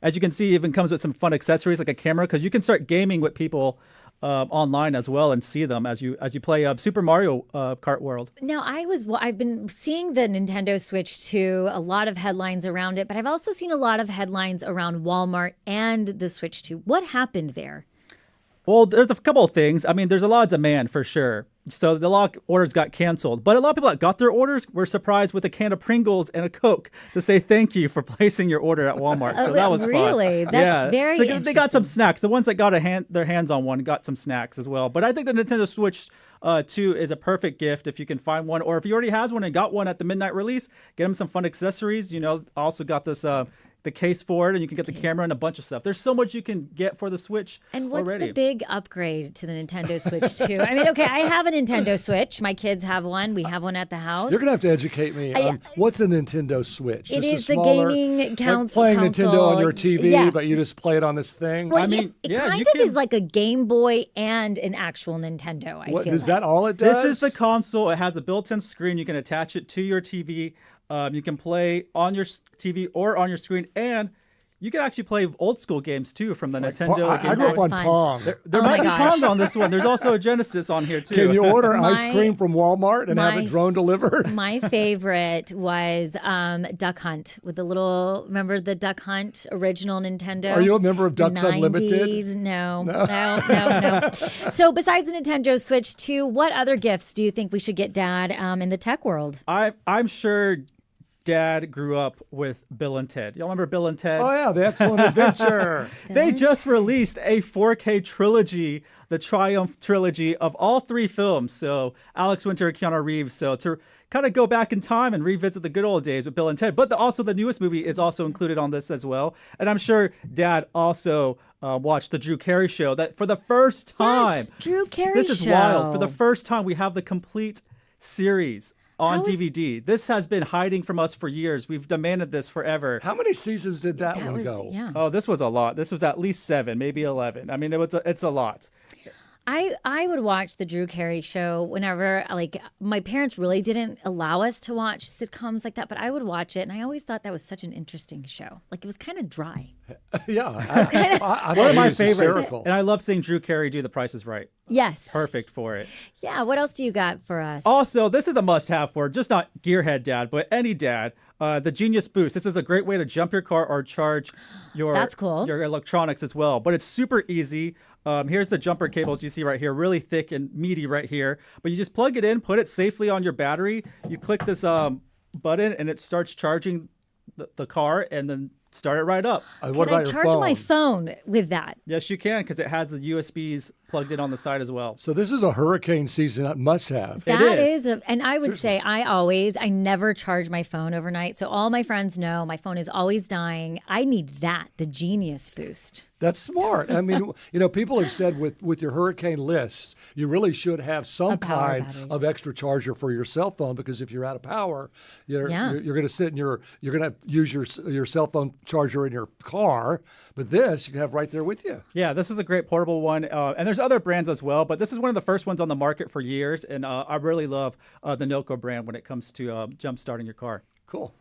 as you can see, it even comes with some fun accessories like a camera, because you can start gaming with people online as well and see them as you play Super Mario Kart World. Now, I've been seeing the Nintendo Switch 2, a lot of headlines around it, but I've also seen a lot of headlines around Walmart and the Switch 2. What happened there? Well, there's a couple of things. I mean, there's a lot of demand for sure. So a lot of orders got canceled. But a lot of people that got their orders were surprised with a can of Pringles and a Coke to say thank you for placing your order at Walmart. So that was fun. Really? That's very interesting. They got some snacks. The ones that got their hands on one got some snacks as well. But I think the Nintendo Switch 2 is a perfect gift if you can find one. Or if you already has one and got one at the midnight release, get them some fun accessories. Also got this the case for it, and you can get the camera and a bunch of stuff. There's so much you can get for the Switch And what's already. the big upgrade to the Nintendo Switch too? I mean, okay, I have a Nintendo Switch. My kids have one. We have one at the house. You're going to have to educate me on what's a Nintendo Switch. It Just is a smaller, the gaming console. like playing Nintendo on your TV, Yeah. but you just play it on this thing. Well, it kind of is like a Game Boy and an actual Nintendo. I feel Is like. that all it does? This is the console. It has a built-in screen. You can attach it to your TV. You can play on your TV or on your screen, and you can actually play old school games too from the Nintendo. I grew up on Pong. There might be Pong on this one. There's also a Genesis on here too. Can you order ice cream from Walmart and have it drone delivered? My favorite was Duck Hunt with the little. Remember the Duck Hunt original Nintendo? Are you a member of Ducks The Unlimited? 90s? No. So besides the Nintendo Switch 2, what other gifts do you think we should get Dad in the tech world? I'm sure Dad grew up with Bill and Ted. Y'all remember Bill and Ted? Oh, yeah, The Excellent Adventure. They just released a 4K trilogy, the Triumph trilogy of all 3 films. So Alex Winter and Keanu Reeves. So to kind of go back in time and revisit the good old days with Bill and Ted. But also the newest movie is also included on this as well. And I'm sure Dad also watched the Drew Carey Show. That for the first time. Yes, Drew Carey This is Show. wild. For the first time, we have the complete series on DVD. This has been hiding from us for years. We've demanded this forever. How many seasons did that one go? Yeah. Oh, this was a lot. This was at least 7, maybe 11. I mean, it's a lot. I would watch the Drew Carey Show whenever, like, my parents really didn't allow us to watch sitcoms like that, but I would watch it, and I always thought that was such an interesting show. Like, it was kind of dry. Yeah. I One of my was favorites. hysterical. And I love seeing Drew Carey do The Price is Right. Yes. Perfect for it. Yeah, what else do you got for us? Also, this is a must-have for just not gearhead dad, but any dad. The Genius Boost. This is a great way to jump your car or charge your That's cool. your electronics as well. But it's super easy. Here's the jumper cables you see right here, really thick and meaty right here. But you just plug it in, put it safely on your battery. You click this button, and it starts charging the car, and then start it right up. Can I charge my phone with that? Yes, you can, because it has the USBs plugged in on the side as well. So this is a hurricane season must-have. That is, and I would say I never charge my phone overnight. So all my friends know my phone is always dying. I need that, the Genius Boost. That's smart. I mean, people have said with your hurricane list, you really should have some kind of extra charger for your cell phone, because if you're out of power, you're going to sit in you're going to use your cell phone charger in your car. But this you can have right there with you. Yeah, this is a great portable one, and there's other brands as well. But this is one of the first ones on the market for years, and I really love the Noco brand when it comes to jump starting your car. Cool.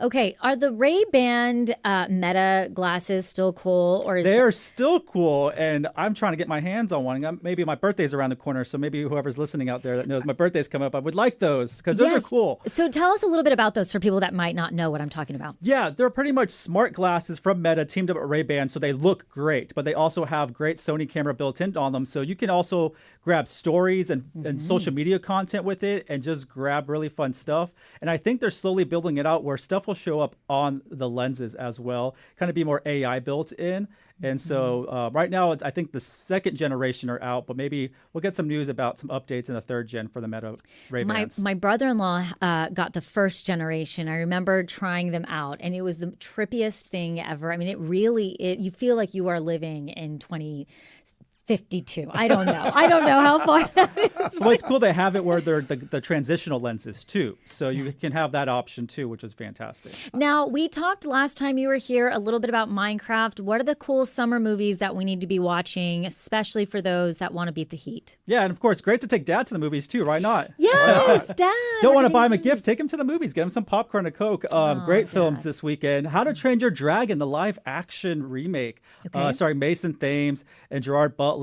Okay, are the Ray-Ban Meta glasses still cool, or they're still cool? And I'm trying to get my hands on one. Maybe my birthday's around the corner, so maybe whoever's listening out there that knows my birthday's coming up, I would like those because those are cool. So tell us a little bit about those for people that might not know what I'm talking about. Yeah, they're pretty much smart glasses from Meta teamed up with Ray-Ban, so they look great, but they also have great Sony camera built in on them, so you can also grab stories and social media content with it and just grab really fun stuff. And I think they're slowly building it out where stuff will show up on the lenses as well, kind of be more AI built in. And so right now, I think the second generation are out, but maybe we'll get some news about some updates in the third gen for the Meta Ray-Bans. My brother-in-law got the first generation. I remember trying them out, and it was the trippiest thing ever. I mean, you feel like you are living in 2052. I don't know. I don't know how far that is. Well, it's cool they have it where they're the transitional lenses too. So you can have that option too, which is fantastic. Now, we talked last time you were here a little bit about Minecraft. What are the cool summer movies that we need to be watching, especially for those that want to beat the heat? Yeah, and of course, great to take Dad to the movies too. Why not? Yes, Dad. Don't want to buy him a gift? Take him to the movies. Get him some popcorn and Coke. Great films this weekend. How to Train Your Dragon, the live action remake. Starring Mason Thames and Gerard Butler.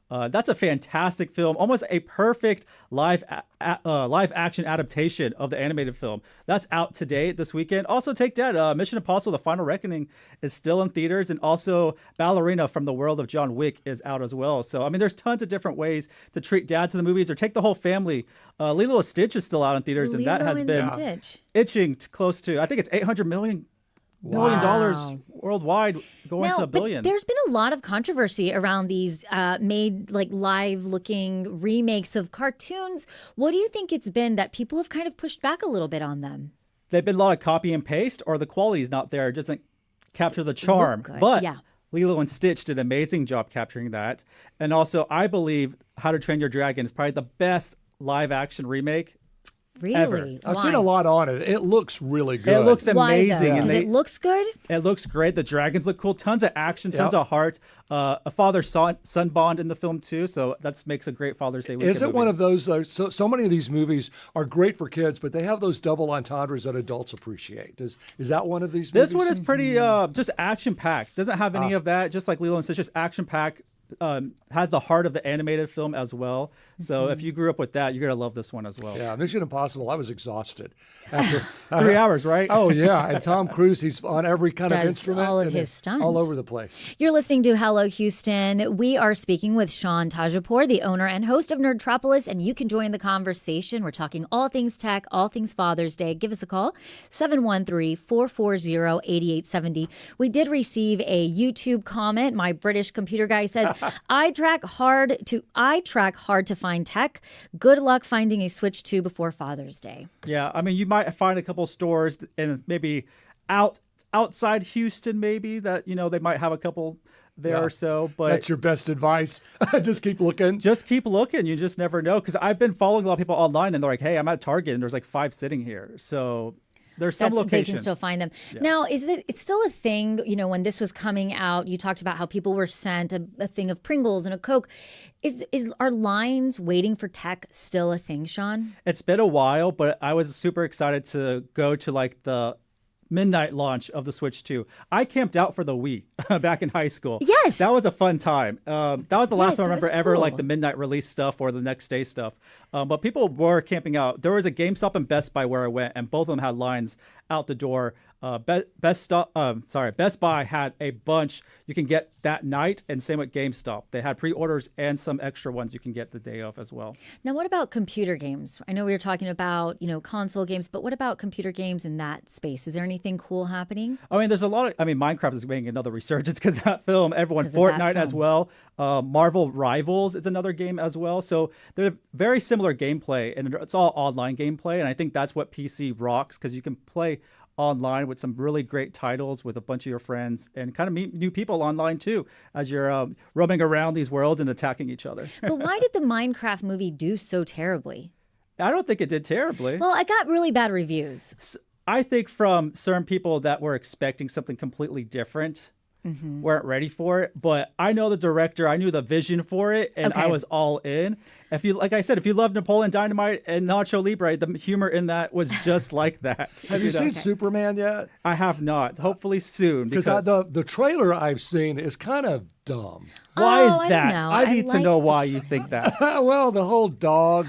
That's a fantastic film, almost a perfect live action adaptation of the animated film. That's out today, this weekend. Also, take Dad. Mission Impossible: The Final Reckoning is still in theaters, and also Ballerina from the World of John Wick is out as well. So, I mean, there's tons of different ways to treat Dad to the movies or take the whole family. Lilo and Stitch is still out in theaters, and that has been itching close to, I think it's $800 million worldwide, going to $1 billion. But there's been a lot of controversy around these made like live looking remakes of cartoons. What do you think it's been that people have kind of pushed back a little bit on them? They've been a lot of copy and paste, or the quality's not there. It doesn't capture the charm. good, But yeah. Lilo and Stitch did an amazing job capturing that. And also, I believe How to Train Your Dragon is probably the best live action remake Really? ever. I've seen a lot on it. It looks really good. It looks Why, amazing. though? and Because it looks good? It looks great. The dragons look cool. Tons of action, tons Yep. of heart. A father-son bond in the film, too. So that makes a great Father's Day weekend Is it movie. one of those, so many of these movies are great for kids, but they have those double entendres that adults appreciate. Is that one of these movies? This one is pretty just action-packed. Doesn't have any of that. Just like Lilo and Stitch, just action-packed. Has the heart of the animated film as well. So if you grew up with that, you're going to love this one as well. Yeah, Mission Impossible, I was exhausted. After 3 hours, right? Oh, yeah. And Tom Cruise, he's on every kind of Does instrument. all of and his it's stunts. all over the place. You're listening to Hello Houston. We are speaking with Sean Tajipour, the owner and host of Nerdtropolis, and you can join the conversation. We're talking all things tech, all things Father's Day. Give us a call, 713-440-8870. We did receive a YouTube comment. My British computer guy says, I track hard to find tech. Good luck finding a Switch 2 before Father's Day. Yeah, I mean, you might find a couple stores and maybe outside Houston, maybe that they might have a couple there or so. But that's your best advice. Just keep looking. Just keep looking. You just never know. Because I've been following a lot of people online, and they're like, "Hey, I'm at Target, and there's like 5 sitting here." So there's some locations they can still find them. Yeah. Now, it's still a thing, when this was coming out, you talked about how people were sent a thing of Pringles and a Coke. Are lines waiting for tech still a thing, Sean? It's been a while, but I was super excited to go to like the midnight launch of the Switch 2. I camped out for the Wii back in high school. Yes. That was a fun time. That was the last time I remember ever cool. like the midnight release stuff or the next day stuff. But people were camping out. There was a GameStop and Best Buy where I went, and both of them had lines out the door. Best Buy had a bunch you can get that night, and same with GameStop. They had pre-orders and some extra ones you can get the day of as well. Now, what about computer games? I know we were talking about, console games, but what about computer games in that space? Is there anything cool happening? I mean, there's a lot of, Minecraft is making another resurgence because of that film. Everyone, Fortnite as well. Marvel Rivals is another game as well. So they're very similar gameplay, and it's all online gameplay. And I think that's what PC rocks, because you can play online with some really great titles with a bunch of your friends and kind of meet new people online too as you're roaming around these worlds and attacking each other. But why did the Minecraft movie do so terribly? I don't think it did terribly. Well, I got really bad reviews. I think from certain people that were expecting something completely different. Weren't ready for it, but I know the director. I knew the vision for it, and I was all in. If you, like I said, if you love Napoleon Dynamite and Nacho Libre, the humor in that was just like that. Have you seen Superman yet? I have not. Hopefully soon. Because the trailer I've seen is kind of dumb. Why is I that? don't know. I need like to know why you think that. Well, the whole dog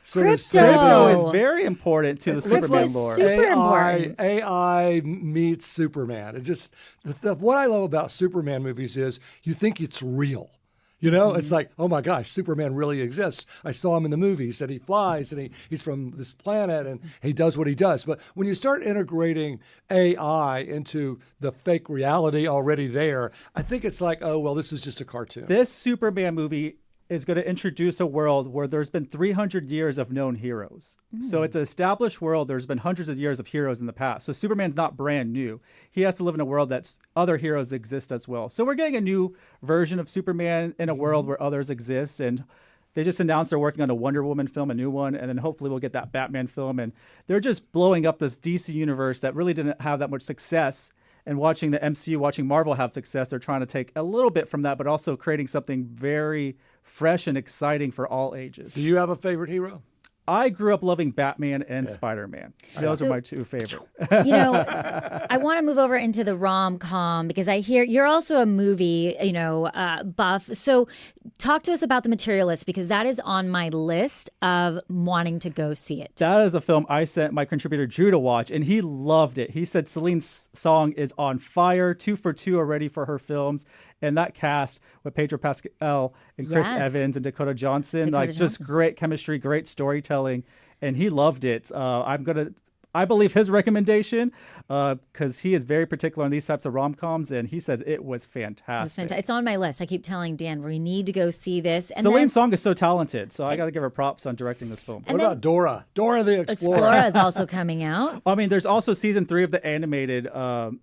sort of Crypto is very important to the Crypto Superman is lore. super important. AI meets Superman. It just what I love about Superman movies is you think it's real. It's like, oh my gosh, Superman really exists. I saw him in the movies, and he flies, and he's from this planet, and he does what he does. But when you start integrating AI into the fake reality already there, I think it's like, oh, well, this is just a cartoon. This Superman movie is going to introduce a world where there's been 300 years of known heroes. So it's an established world. There's been hundreds of years of heroes in the past. So Superman's not brand new. He has to live in a world that's other heroes exist as well. So we're getting a new version of Superman in a world where others exist. And they just announced they're working on a Wonder Woman film, a new one, and then hopefully we'll get that Batman film. And they're just blowing up this DC universe that really didn't have that much success. And watching the MCU, watching Marvel have success, they're trying to take a little bit from that, but also creating something very fresh and exciting for all ages. Do you have a favorite hero? I grew up loving Batman and Spider-Man. Those are my two favorite. I want to move over into the rom-com because I hear you're also a movie, buff. So talk to us about The Materialist, because that is on my list of wanting to go see it. That is a film I sent my contributor Drew to watch, and he loved it. He said Celine's song is on fire, 2 for 2 already for her films. And that cast with Pedro Pascal and Chris Evans and Dakota Johnson, just great chemistry, great storytelling, and he loved it. I I believe his recommendation because he is very particular on these types of rom-coms, and he said it was fantastic. It's on my list. I keep telling Dan we need to go see this. And Celine Song is so talented, so I got to give her props on directing this film. What about Dora? Dora the Explorer. Explorer is also coming out. I mean, there's also season 3 of the animated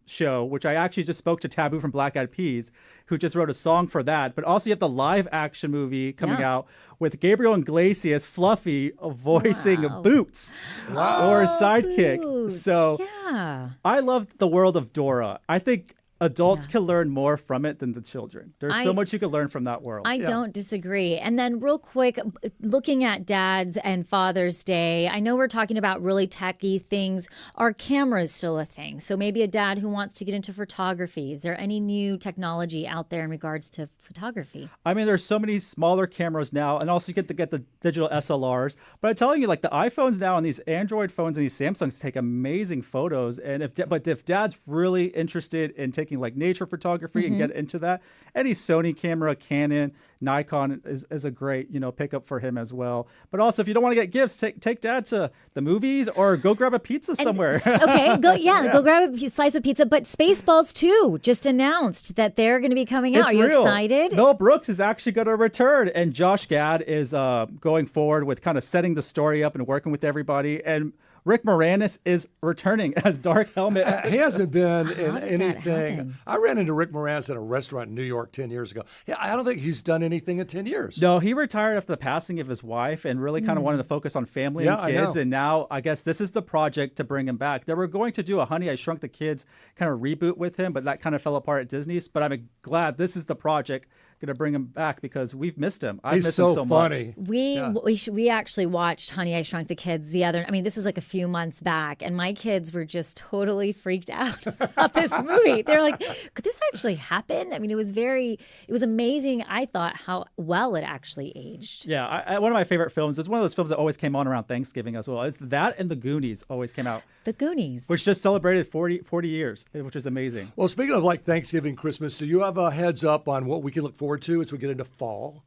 show, which I actually just spoke to Tajipour from Black Eyed Peas, who just wrote a song for that. But also you have the live action movie coming out with Gabriel Iglesias, Fluffy, voicing Boots or a sidekick. Boots. So yeah. I love the world of Dora. I think adults can learn more from it than the children. There's so much you can learn from that world. I don't disagree. And then real quick, looking at Dad's and Father's Day, I know we're talking about really techie things. Are cameras still a thing? So maybe a dad who wants to get into photography. Is there any new technology out there in regards to photography? I mean, there's so many smaller cameras now, and also you get to get the digital SLRs. But I'm telling you, like the iPhones now and these Android phones and these Samsungs take amazing photos. And if Dad's really interested in taking like nature photography and get into that, any Sony camera, Canon, Nikon is a great pickup for him as well. But also, if you don't want to get gifts, take Dad to the movies or go grab a pizza somewhere. Okay, go grab a slice of pizza. But Spaceballs 2 just announced that they're going to be coming out. Are you excited? Mel Brooks is actually going to return, and Josh Gad is going forward with kind of setting the story up and working with everybody. And Rick Moranis is returning as Dark Helmet. He hasn't been in anything. I ran into Rick Moranis at a restaurant in New York 10 years ago. Yeah, I don't think he's done anything in 10 years. No, he retired after the passing of his wife and really kind of wanted to focus on family and kids. And now I guess this is the project to bring him back. They were going to do a Honey, I Shrunk the Kids kind of reboot with him, but that kind of fell apart at Disney's. But I'm glad this is the project going to bring him back because we've missed him. I've missed him so funny. Much. We actually watched Honey, I Shrunk the Kids this was like a few months back, and my kids were just totally freaked out about this movie. They're like, could this actually happen? I mean, it was amazing. I thought how well it actually aged. Yeah, one of my favorite films, it's one of those films that always came on around Thanksgiving as well. It's that and The Goonies always came out. The Goonies. Which just celebrated 40 years, which is amazing. Well, speaking of like Thanksgiving, Christmas, do you have a heads up on what we can look forward to as we get into fall?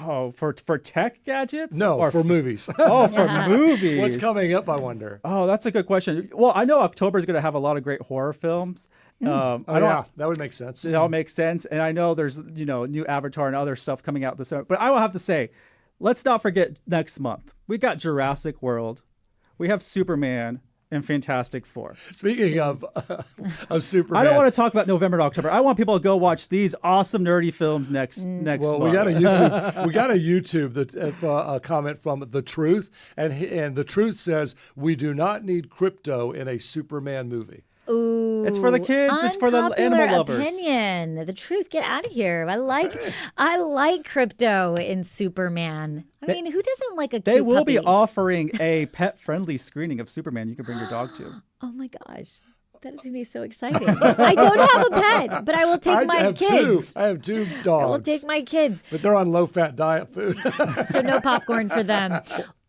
Oh, for tech gadgets? No, or for movies. Oh, for movies. What's coming up, I wonder? Oh, that's a good question. Well, I know October is going to have a lot of great horror films. That would make sense. It all makes sense. And I know there's, new Avatar and other stuff coming out this summer. But I will have to say, let's not forget next month. We got Jurassic World. We have Superman and Fantastic Four. Speaking of Superman, I don't want to talk about November and October. I want people to go watch these awesome nerdy films next month. Well, we got a YouTube comment from The Truth, and The Truth says we do not need crypto in a Superman movie. Ooh, it's for the kids. It's for the animal lovers. Opinion. The Truth. Get out of here. I like crypto in Superman. I mean, who doesn't like a cute They will puppy? be offering a pet-friendly screening of Superman you can bring your dog to. Oh my gosh. That is going to be so exciting. I don't have a pet, but I will take my kids. I have 2 dogs. I will take my kids. But they're on low-fat diet food. So no popcorn for them.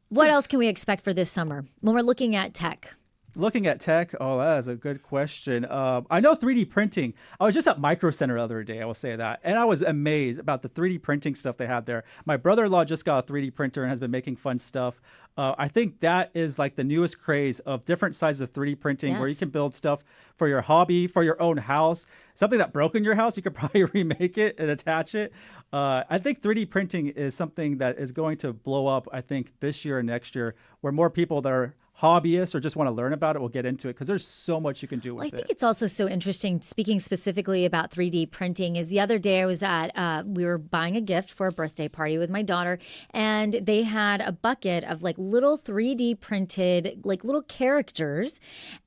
What else can we expect for this summer when we're looking at tech? Looking at tech, that is a good question. I know 3D printing. I was just at Micro Center the other day, I will say that. And I was amazed about the 3D printing stuff they had there. My brother-in-law just got a 3D printer and has been making fun stuff. I think that is like the newest craze of different sizes of 3D printing where you can build stuff for your hobby, for your own house. Something that broke in your house, you could probably remake it and attach it. I think 3D printing is something that is going to blow up, I think, this year and next year, where more people that are hobbyists or just want to learn about it will get into it because there's so much you can do with it. I think it's also so interesting, speaking specifically about 3D printing, is the other day I was at, we were buying a gift for a birthday party with my daughter, and they had a bucket of like little 3D printed, like little characters,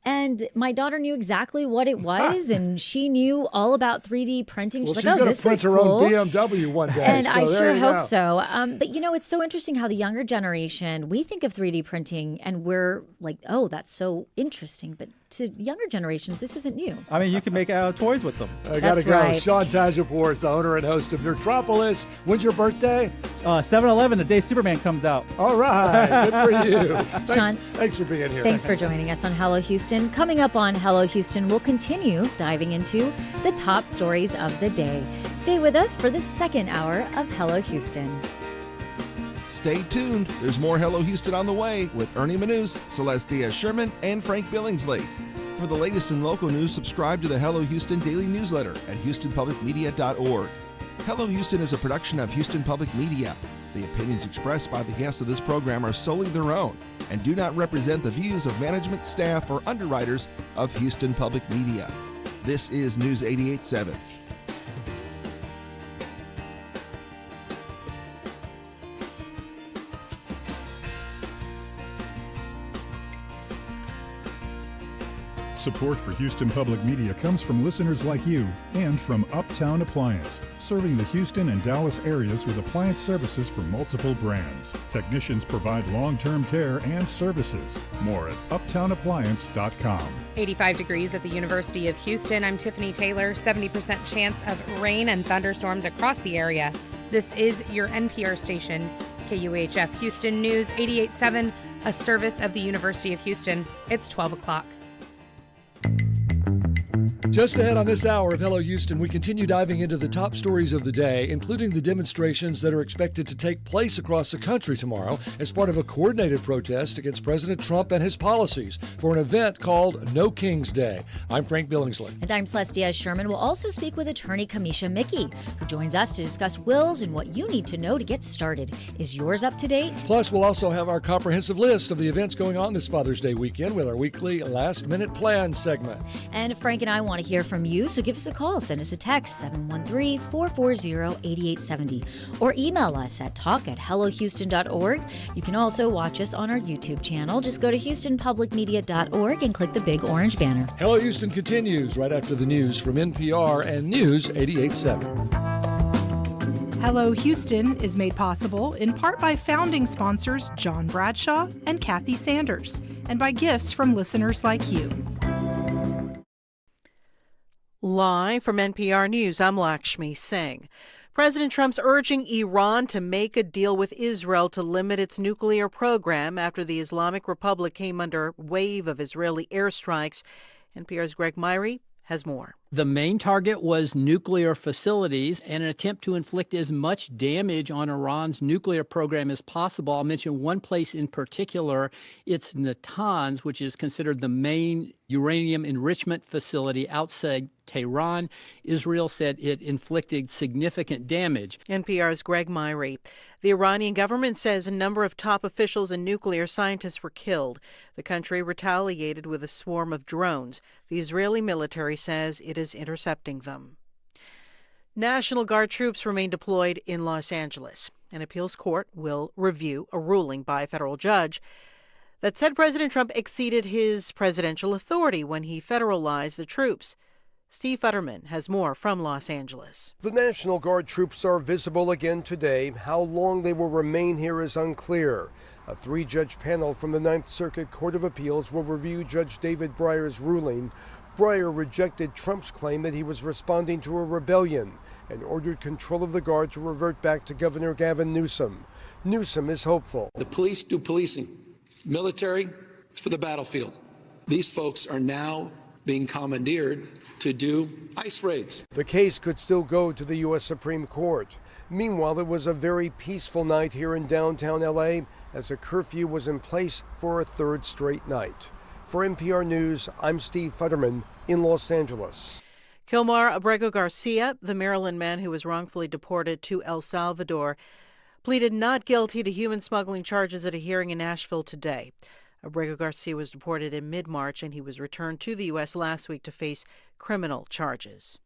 and my daughter knew exactly what it was, and she knew all about 3D printing. She's like, oh, this is cool. She's going to print her own BMW one day. And I sure hope so. But it's so interesting how the younger generation, we think of 3D printing and we're like, oh, that's so interesting. But to younger generations, this isn't new. I mean, you can make toys with them. I got to go. Right. Sean Tajipour is the owner and host of Nerdtropolis. When's your birthday? 7/11, the day Superman comes out. All right. Good for you. Sean, thanks for being here. Thanks for joining us on Hello Houston. Coming up on Hello Houston, we'll continue diving into the top stories of the day. Stay with us for the second hour of Hello Houston. Stay tuned. There's more Hello Houston on the way with Ernie Manous, Celeste Diaz-Sherman, and Frank Billingsley. For the latest in local news, subscribe to the Hello Houston daily newsletter at houstonpublicmedia.org. Hello Houston is a production of Houston Public Media. The opinions expressed by the guests of this program are solely their own and do not represent the views of management, staff, or underwriters of Houston Public Media. This is News 88.7. Support for Houston Public Media comes from listeners like you and from Uptown Appliance, serving the Houston and Dallas areas with appliance services for multiple brands. Technicians provide long-term care and services. More at uptownappliance.com. 85 degrees at the University of Houston. I'm Tiffany Taylor. 70% chance of rain and thunderstorms across the area. This is your NPR station, KUHF Houston News 88.7, a service of the University of Houston. It's 12 o'clock. Just ahead on this hour of Hello Houston, we continue diving into the top stories of the day, including the demonstrations that are expected to take place across the country tomorrow as part of a coordinated protest against President Trump and his policies for an event called No King's Day. I'm Frank Billingsley. And I'm Celeste Diaz-Sherman. We'll also speak with attorney Kamisha Mickey, who joins us to discuss wills and what you need to know to get started. Is yours up to date? Plus, we'll also have our comprehensive list of the events going on this Father's Day weekend with our weekly Last Minute Plan segment. And Frank and I want to hear from you, so give us a call. Send us a text, 713-440-8870, or email us at talk@hellohouston.org. You can also watch us on our YouTube channel. Just go to houstonpublicmedia.org and click the big orange banner. Hello Houston continues right after the news from NPR and News 88.7. Hello Houston is made possible in part by founding sponsors John Bradshaw and Kathy Sanders, and by gifts from listeners like you. Live from NPR News, I'm Lakshmi Singh. President Trump's urging Iran to make a deal with Israel to limit its nuclear program after the Islamic Republic came under a wave of Israeli airstrikes. NPR's Greg Myrie has more. The main target was nuclear facilities and an attempt to inflict as much damage on Iran's nuclear program as possible. I'll mention one place in particular. It's Natanz, which is considered the main uranium enrichment facility outside Tehran. Israel said it inflicted significant damage. NPR's Greg Myrie. The Iranian government says a number of top officials and nuclear scientists were killed. The country retaliated with a swarm of drones. The Israeli military says it is intercepting them. National Guard troops remain deployed in Los Angeles. An appeals court will review a ruling by a federal judge that said President Trump exceeded his presidential authority when he federalized the troops. Steve Futterman has more from Los Angeles. The National Guard troops are visible again today. How long they will remain here is unclear. A three-judge panel from the Ninth Circuit Court of Appeals will review Judge David Breyer's ruling. Breyer rejected Trump's claim that he was responding to a rebellion and ordered control of the Guard to revert back to Governor Gavin Newsom. Newsom is hopeful. The police do policing. Military is for the battlefield. These folks are now being commandeered to do ICE raids. The case could still go to the U.S. Supreme Court. Meanwhile, it was a very peaceful night here in downtown L.A. as a curfew was in place for a third straight night. For NPR News, I'm Steve Futterman in Los Angeles. Kilmar Abrego Garcia, the Maryland man who was wrongfully deported to El Salvador, pleaded not guilty to human smuggling charges at a hearing in Nashville today. Abrego Garcia was deported in mid-March, and he was returned to the U.S. last week to face criminal charges.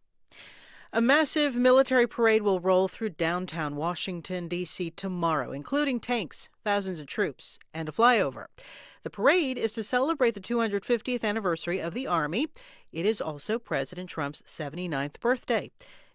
A massive military parade will roll through downtown Washington, D.C. tomorrow, including tanks, thousands of troops, and a flyover. The parade is to celebrate the 250th anniversary of the Army. It is also President Trump's 79th birthday.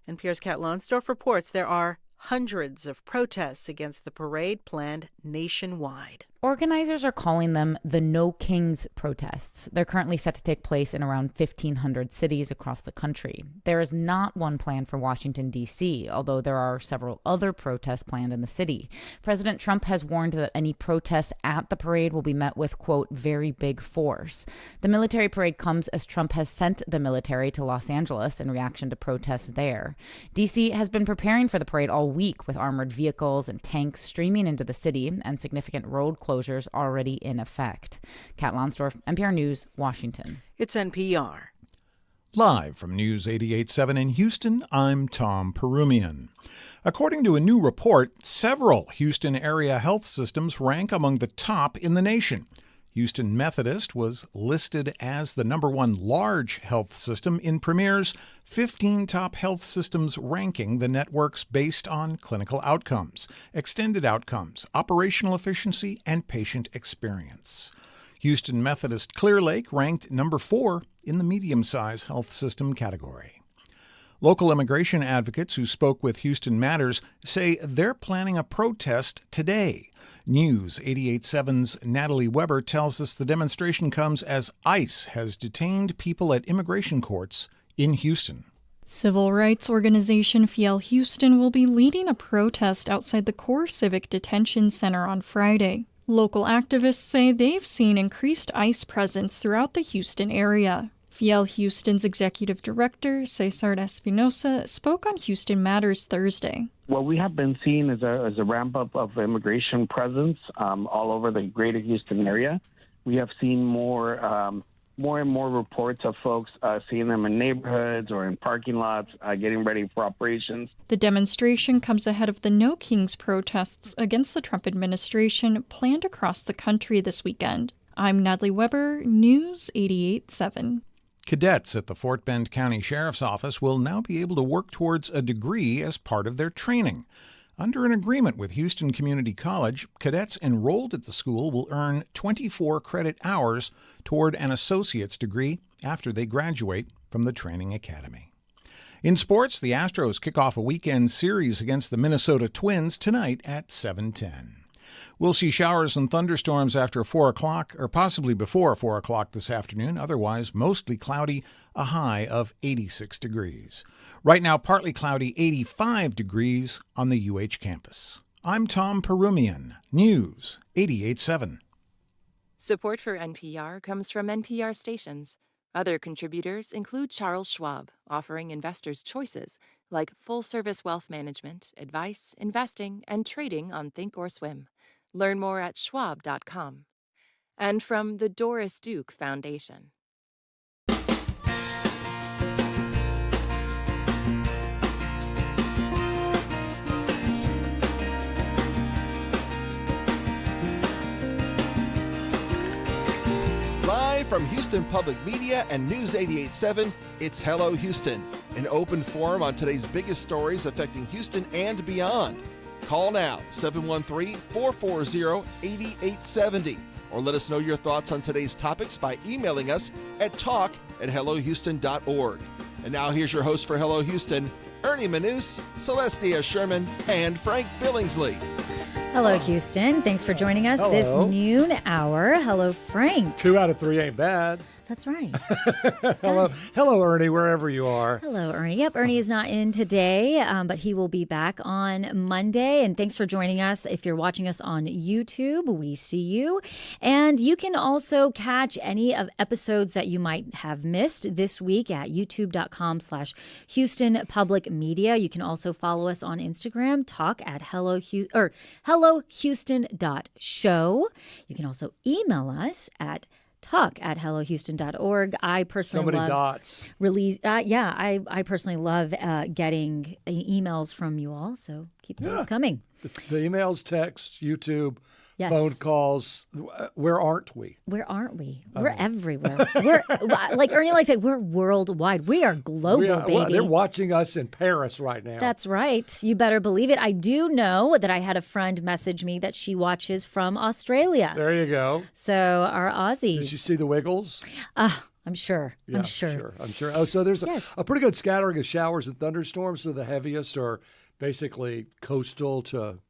NPR's Kat Lonsdorf reports there are hundreds of protests against the parade planned nationwide. Organizers are calling them the No Kings protests. They're currently set to take place in around 1,500 cities across the country. There is not one planned for Washington, D.C., although there are several other protests planned in the city. President Trump has warned that any protests at the parade will be met with, quote, very big force. The military parade comes as Trump has sent the military to Los Angeles in reaction to protests there. D.C. has been preparing for the parade all week with armored vehicles and tanks streaming into the city and significant road closures already in effect. Kat Lonsdorf, NPR News, Washington. It's NPR. Live from News 88.7 in Houston, I'm Tom Perumian. According to a new report, several Houston area health systems rank among the top in the nation. Houston Methodist was listed as the #1 large health system in Premier's 15 top health systems ranking the networks based on clinical outcomes, extended outcomes, operational efficiency, and patient experience. Houston Methodist Clear Lake ranked #4 in the medium-sized health system category. Local immigration advocates who spoke with Houston Matters say they're planning a protest today. News 88.7's Natalie Weber tells us the demonstration comes as ICE has detained people at immigration courts in Houston. Civil rights organization Fiel Houston will be leading a protest outside the Core Civic Detention Center on Friday. Local activists say they've seen increased ICE presence throughout the Houston area. Fiel Houston's executive director, Cesar Espinosa, spoke on Houston Matters Thursday. What we have been seeing is a ramp-up of immigration presence all over the greater Houston area. We have seen more and more reports of folks seeing them in neighborhoods or in parking lots, getting ready for operations. The demonstration comes ahead of the No Kings protests against the Trump administration planned across the country this weekend. I'm Natalie Weber, News 88.7. Cadets at the Fort Bend County Sheriff's Office will now be able to work towards a degree as part of their training. Under an agreement with Houston Community College, cadets enrolled at the school will earn 24 credit hours toward an associate's degree after they graduate from the training academy. In sports, the Astros kick off a weekend series against the Minnesota Twins tonight at 7:10. We'll see showers and thunderstorms after 4 o'clock or possibly before 4 o'clock this afternoon. Otherwise, mostly cloudy, a high of 86 degrees. Right now, partly cloudy, 85 degrees on the UH campus. I'm Tom Perumian, News 88.7. Support for NPR comes from NPR stations. Other contributors include Charles Schwab, offering investors choices like full-service wealth management, advice, investing, and trading on Thinkorswim. Learn more at schwab.com. And from the Doris Duke Foundation. Live from Houston Public Media and News 88.7, it's Hello Houston, an open forum on today's biggest stories affecting Houston and beyond. Call now, 713-440-8870, or let us know your thoughts on today's topics by emailing us at talk@hellohouston.org. And now here's your host for Hello Houston, Ernie Manous, Celestia Sherman, and Frank Billingsley. Hello, Houston. Thanks for joining us Hello. this noon hour. Hello, Frank. 2 out of 3 ain't bad. That's right. Hello, Ernie, wherever you are. Hello, Ernie. Yep, Ernie is not in today, but he will be back on Monday. And thanks for joining us. If you're watching us on YouTube, we see you. And you can also catch any of episodes that you might have missed this week at youtube.com/Houston Public Media. You can also follow us on Instagram, hellohouston.show. You can also email us at talk@hellohouston.org. I personally So many love dots. I personally love getting emails from you all. So keep those coming. The emails, texts, YouTube, Yes. phone calls. Where aren't we? Where aren't we? We're everywhere. We're like Ernie likes to say, we're worldwide. We are global, baby. They're watching us in Paris right now. That's right. You better believe it. I do know that I had a friend message me that she watches from Australia. There you go. So our Aussies. Did you see the Wiggles? I'm sure. Yeah, I'm sure. I'm sure. Oh, so there's Yes. a pretty good scattering of showers and thunderstorms. So the heaviest are basically coastal to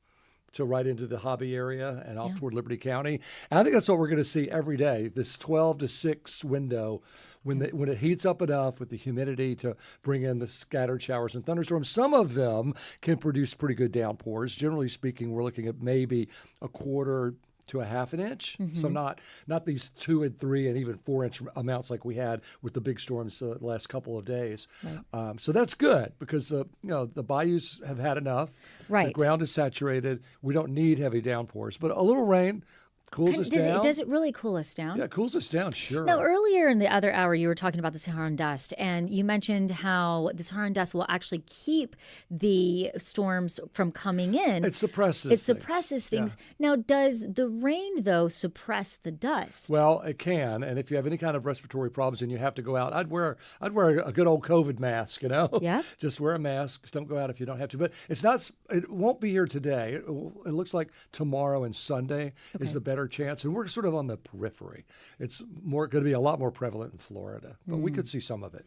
to right into the Hobby area and off toward Liberty County. And I think that's what we're going to see every day, this 12 to 6 window when it heats up enough with the humidity to bring in the scattered showers and thunderstorms. Some of them can produce pretty good downpours. Generally speaking, we're looking at maybe a quarter to a half an inch. So not these 2 and 3 and even 4 inch amounts like we had with the big storms the last couple of days. Right. So that's good because the bayous have had enough. Right. The ground is saturated. We don't need heavy downpours, but a little rain cools us down. Does it really cool us down? Yeah, it cools us down, sure. Now, earlier in the other hour, you were talking about the Saharan dust, and you mentioned how the Saharan dust will actually keep the storms from coming in. It suppresses things. Yeah. Now, does the rain, though, suppress the dust? Well, it can, and if you have any kind of respiratory problems and you have to go out, I'd wear a good old COVID mask, Yeah. Just wear a mask. Don't go out if you don't have to. But it won't be here today. It looks like tomorrow and Sunday is the better chance, and we're sort of on the periphery. It's going to be a lot more prevalent in Florida, but we could see some of it.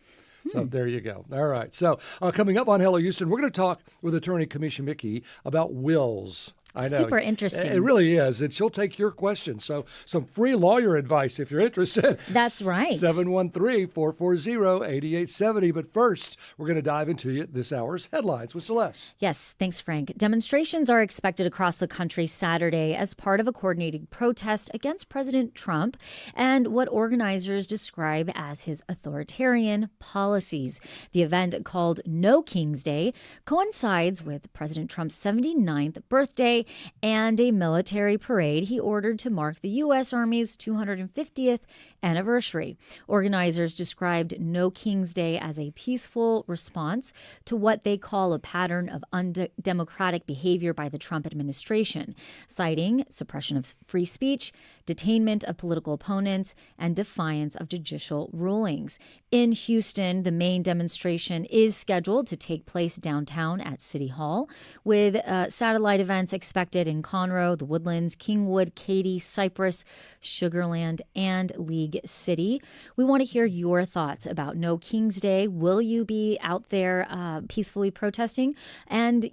So there you go. All right. So coming up on Hello Houston, we're going to talk with attorney Kamisha Mickey about wills. I know. Super interesting. It really is. And she'll take your questions. So some free lawyer advice if you're interested. That's right. 713-440-8870. But first, we're going to dive into this hour's headlines with Celeste. Yes, thanks, Frank. Demonstrations are expected across the country Saturday as part of a coordinated protest against President Trump and what organizers describe as his authoritarian policies. The event, called No King's Day, coincides with President Trump's 79th birthday and a military parade he ordered to mark the U.S. Army's 250th anniversary. Organizers described No King's Day as a peaceful response to what they call a pattern of undemocratic behavior by the Trump administration, citing suppression of free speech, detainment of political opponents, and defiance of judicial rulings. In Houston, the main demonstration is scheduled to take place downtown at City Hall, with satellite events expected in Conroe, The Woodlands, Kingwood, Katy, Cypress, Sugar Land, and League City. We want to hear your thoughts about No King's Day. Will you be out there peacefully protesting? And,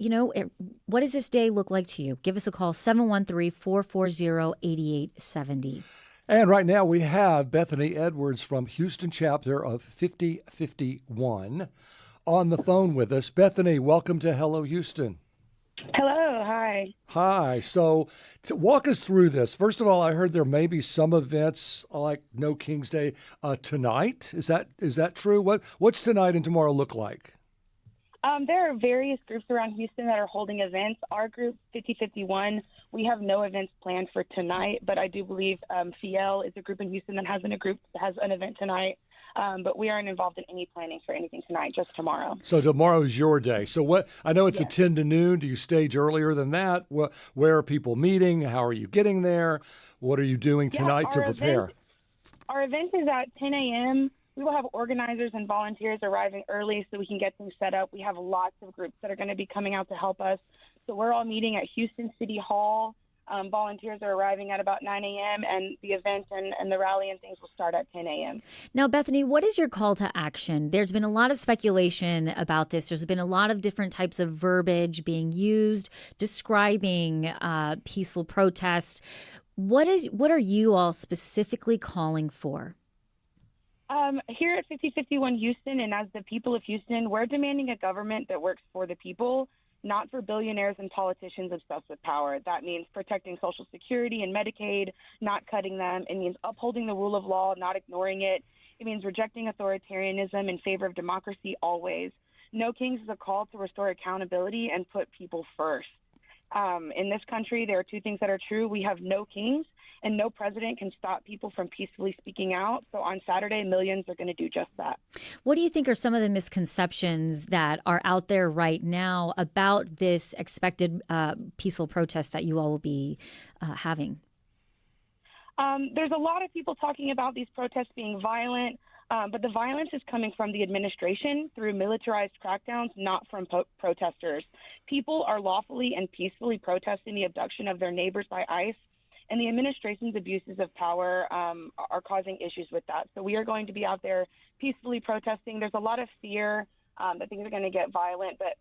what does this day look like to you? Give us a call, 713-440-8870. And right now we have Bethany Edwards from Houston chapter of 5051 on the phone with us. Bethany, welcome to Hello Houston. Hello, hi. Hi. So walk us through this. First of all, I heard there may be some events like No King's Day tonight. Is that true? What's tonight and tomorrow look like? There are various groups around Houston that are holding events. Our group, 5051, we have no events planned for tonight, but I do believe Fiel is a group in Houston that has an event tonight. But we aren't involved in any planning for anything tonight, just tomorrow. So tomorrow is your day. So I know it's a 10 to noon. Do you stage earlier than that? Where are people meeting? How are you getting there? What are you doing tonight to prepare? Our event is at 10 a.m. We will have organizers and volunteers arriving early so we can get things set up. We have lots of groups that are going to be coming out to help us. So we're all meeting at Houston City Hall. Volunteers are arriving at about 9 a.m. and the event and the rally and things will start at 10 a.m. Now, Bethany, what is your call to action? There's been a lot of speculation about this. There's been a lot of different types of verbiage being used describing peaceful protest. What are you all specifically calling for? Here at 5051 Houston and as the people of Houston, we're demanding a government that works for the people, not for billionaires and politicians obsessed with power. That means protecting Social Security and Medicaid, not cutting them. It means upholding the rule of law, not ignoring it. It means rejecting authoritarianism in favor of democracy always. No Kings is a call to restore accountability and put people first. In this country, there are two things that are true. We have no kings, and no president can stop people from peacefully speaking out. So on Saturday, millions are going to do just that. What do you think are some of the misconceptions that are out there right now about this expected peaceful protest that you all will be having? There's a lot of people talking about these protests being violent, but the violence is coming from the administration through militarized crackdowns, not from protesters. People are lawfully and peacefully protesting the abduction of their neighbors by ICE, and the administration's abuses of power are causing issues with that. So we are going to be out there peacefully protesting. There's a lot of fear that things are going to get violent. But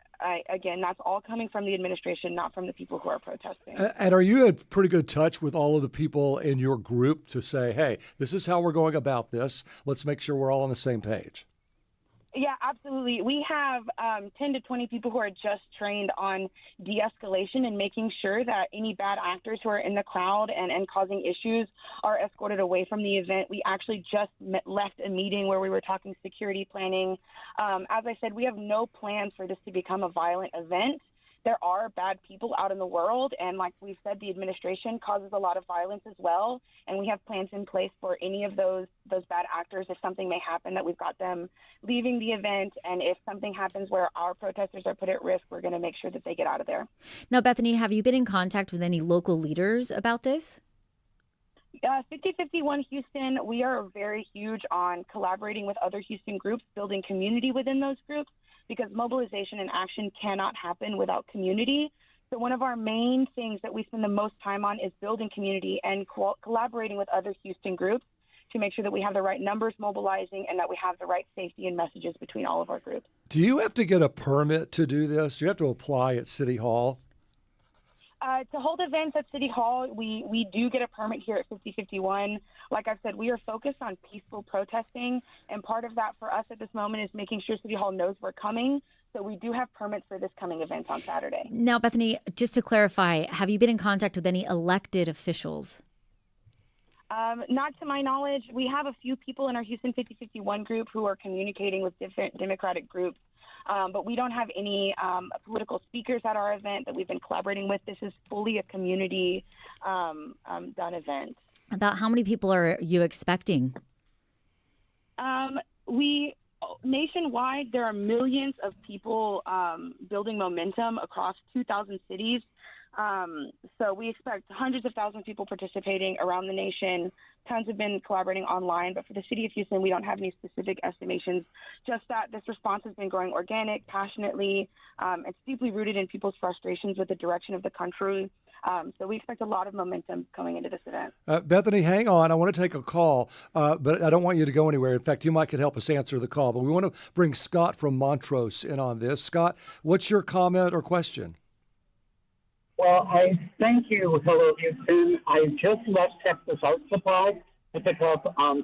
again, that's all coming from the administration, not from the people who are protesting. And are you in pretty good touch with all of the people in your group to say, hey, this is how we're going about this. Let's make sure we're all on the same page? Yeah, absolutely. We have 10 to 20 people who are just trained on de-escalation and making sure that any bad actors who are in the crowd and causing issues are escorted away from the event. We actually just left a meeting where we were talking security planning. As I said, we have no plans for this to become a violent event. There are bad people out in the world, and like we've said, the administration causes a lot of violence as well, and we have plans in place for any of those bad actors. If something may happen, that we've got them leaving the event, and if something happens where our protesters are put at risk, we're going to make sure that they get out of there. Now, Bethany, have you been in contact with any local leaders about this? 5051 Houston, we are very huge on collaborating with other Houston groups, building community within those groups, because mobilization and action cannot happen without community. So one of our main things that we spend the most time on is building community and collaborating with other Houston groups to make sure that we have the right numbers mobilizing and that we have the right safety and messages between all of our groups. Do you have to get a permit to do this? Do you have to apply at City Hall? To hold events at City Hall, we do get a permit here at 5051. Like I've said, we are focused on peaceful protesting, and part of that for us at this moment is making sure City Hall knows we're coming. So we do have permits for this coming event on Saturday. Now, Bethany, just to clarify, have you been in contact with any elected officials? Not to my knowledge. We have a few people in our Houston 5051 group who are communicating with different Democratic groups. But we don't have any political speakers at our event that we've been collaborating with. This is fully a community done event. About how many people are you expecting? Nationwide, there are millions of people building momentum across 2,000 cities. So we expect hundreds of thousands of people participating around the nation. Tons have been collaborating online, but for the city of Houston, we don't have any specific estimations. Just that this response has been growing organic, passionately. It's deeply rooted in people's frustrations with the direction of the country. So we expect a lot of momentum coming into this event. Bethany, hang on. I want to take a call, but I don't want you to go anywhere. In fact, you might could help us answer the call. But we want to bring Scott from Montrose in on this. Scott, what's your comment or question? Well, I thank you, Hello Houston. I just left Texas Art Supply to pick up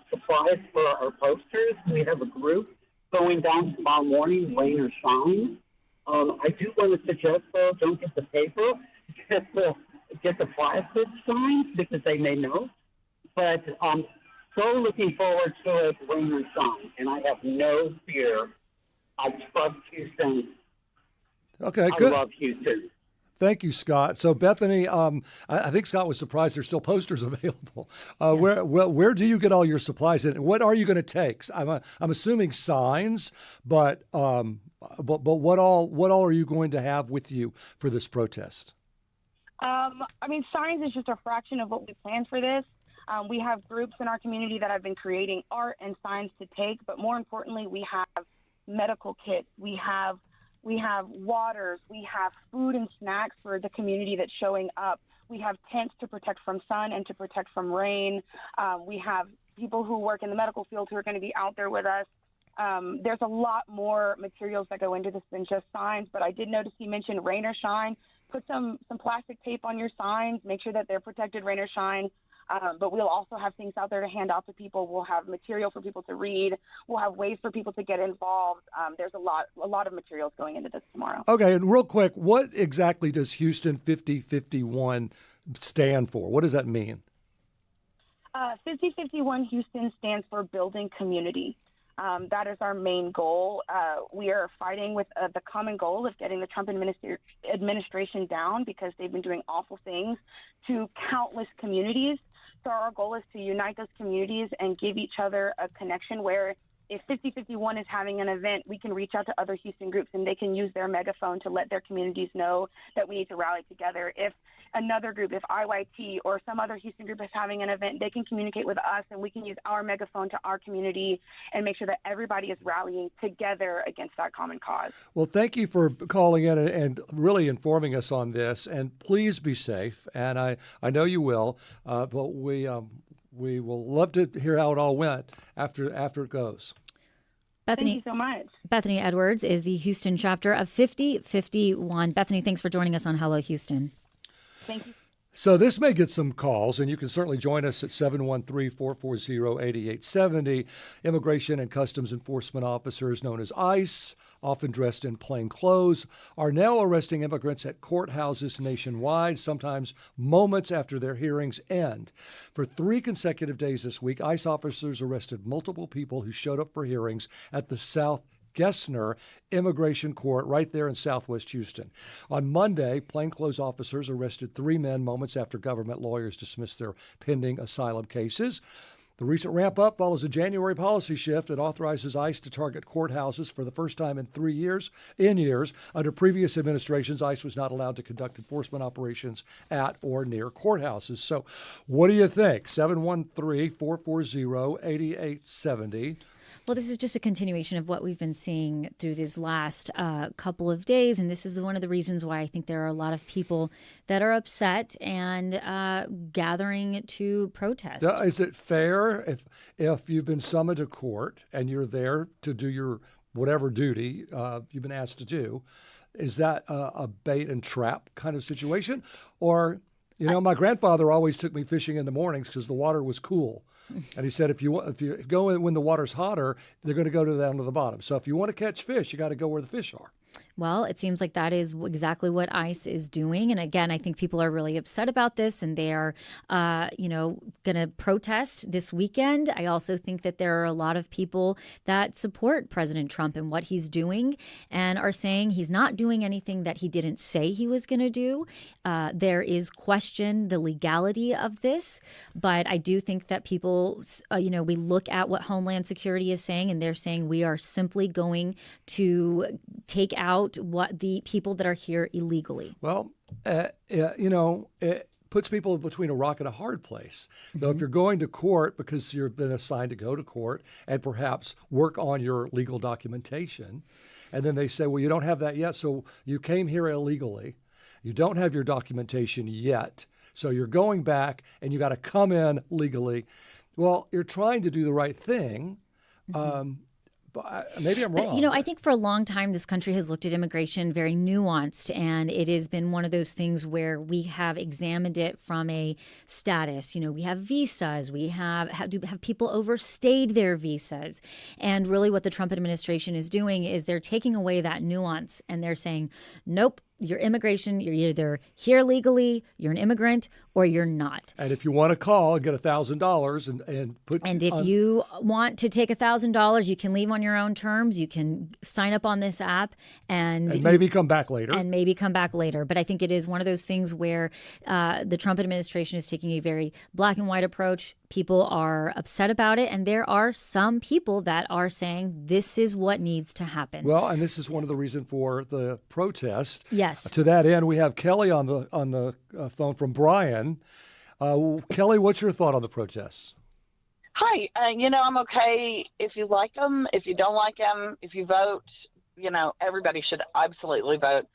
supplies for our posters. We have a group going down tomorrow morning, rain or shine. I do want to suggest, though, don't get the paper, get the plastic signs because they may know. But so looking forward to it, rain or shine, and I have no fear. I trust Houston. Okay, good. I love Houston. Thank you, Scott. So, Bethany, I think Scott was surprised there's still posters available. Yes. Where do you get all your supplies, and what are you going to take? I'm assuming signs, but what all are you going to have with you for this protest? Signs is just a fraction of what we planned for this. We have groups in our community that have been creating art and signs to take, but more importantly, we have medical kits. We have waters, we have food and snacks for the community that's showing up. We have tents to protect from sun and to protect from rain. We have people who work in the medical field who are going to be out there with us. There's a lot more materials that go into this than just signs, but I did notice you mentioned rain or shine. Put some plastic tape on your signs, make sure that they're protected, rain or shine. But we'll also have things out there to hand out to people. We'll have material for people to read. We'll have ways for people to get involved. There's a lot of materials going into this tomorrow. Okay, and real quick, what exactly does Houston 5051 stand for? What does that mean? 5051 Houston stands for building community. That is our main goal. We are fighting with the common goal of getting the Trump administration down because they've been doing awful things to countless communities. So our goal is to unite those communities and give each other a connection where if 5051 is having an event, we can reach out to other Houston groups and they can use their megaphone to let their communities know that we need to rally together. If another group, if IYT or some other Houston group is having an event, they can communicate with us and we can use our megaphone to our community and make sure that everybody is rallying together against that common cause. Well, thank you for calling in and really informing us on this. And please be safe. And I know you will, but we will love to hear how it all went after it goes. Bethany, thank you so much. Bethany Edwards is the Houston chapter of 5051. Bethany, thanks for joining us on Hello Houston. Thank you. So this may get some calls, and you can certainly join us at 713-440-8870. Immigration and Customs Enforcement officers known as ICE, often dressed in plain clothes, are now arresting immigrants at courthouses nationwide, sometimes moments after their hearings end. For 3 consecutive days this week, ICE officers arrested multiple people who showed up for hearings at the South Gessner Immigration Court right there in southwest Houston. On Monday, plainclothes officers arrested 3 men moments after government lawyers dismissed their pending asylum cases. The recent ramp-up follows a January policy shift that authorizes ICE to target courthouses for the first time in 3 years. Under previous administrations, ICE was not allowed to conduct enforcement operations at or near courthouses. So what do you think? 713-440-8870. Well, this is just a continuation of what we've been seeing through these last couple of days, and this is one of the reasons why I think there are a lot of people that are upset and gathering to protest. Now, is it fair if you've been summoned to court and you're there to do your whatever duty you've been asked to do, is that a bait and trap kind of situation? Or, my grandfather always took me fishing in the mornings because the water was cool. And he said, if you go in when the water's hotter, they're going to go down to the bottom. So if you want to catch fish, you got to go where the fish are. Well, it seems like that is exactly what ICE is doing. And again, I think people are really upset about this, and they are, going to protest this weekend. I also think that there are a lot of people that support President Trump and what he's doing and are saying he's not doing anything that he didn't say he was going to do. There is question the legality of this, but I do think that people, we look at what Homeland Security is saying, and they're saying we are simply going to take out what the people that are here illegally. Well, it puts people between a rock and a hard place. So if you're going to court because you've been assigned to go to court and perhaps work on your legal documentation, and then they say, well, you don't have that yet, so you came here illegally. You don't have your documentation yet, so you're going back and you got to come in legally. Well, you're trying to do the right thing. Maybe I'm wrong. But, I think for a long time, this country has looked at immigration very nuanced, and it has been one of those things where we have examined it from a status. We have visas. We have people overstayed their visas. And really what the Trump administration is doing is they're taking away that nuance, and they're saying, nope, your immigration, you're either here legally, you're an immigrant, or you're not. And if you want to call and get $1,000 and put... And if you want to take $1,000, you can leave on your own terms. You can sign up on this app and maybe come back later. But I think it is one of those things where the Trump administration is taking a very black and white approach. People are upset about it, and there are some people that are saying this is what needs to happen. Well, and this is one of the reasons for the protest. Yes. To that end, we have Kelly on the phone from Bryan. Kelly, what's your thought on the protests? Hi. I'm okay if you like them. If you don't like them, if you vote, everybody should absolutely vote.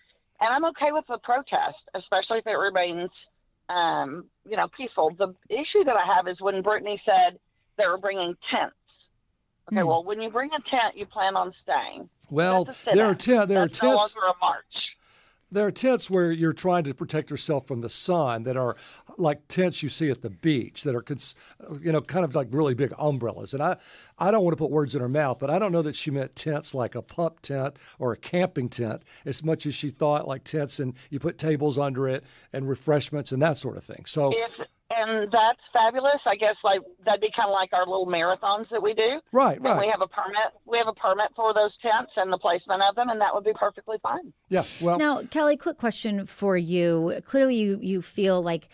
And I'm okay with the protest, especially if it remains peaceful. The issue that I have is when Brittany said they were bringing tents. Okay, well, when you bring a tent, you plan on staying. Well, there are tents. No longer a march. There are tents where you're trying to protect yourself from the sun that are like tents you see at the beach that are, kind of like really big umbrellas. And I don't want to put words in her mouth, but I don't know that she meant tents like a pup tent or a camping tent as much as she thought like tents and you put tables under it and refreshments and that sort of thing. So. And that's fabulous. I guess that'd be kind of like our little marathons that we do. Right. And we have a permit. We have a permit for those tents and the placement of them, and that would be perfectly fine. Yeah. Well. Now, Kelly, quick question for you. Clearly, you feel like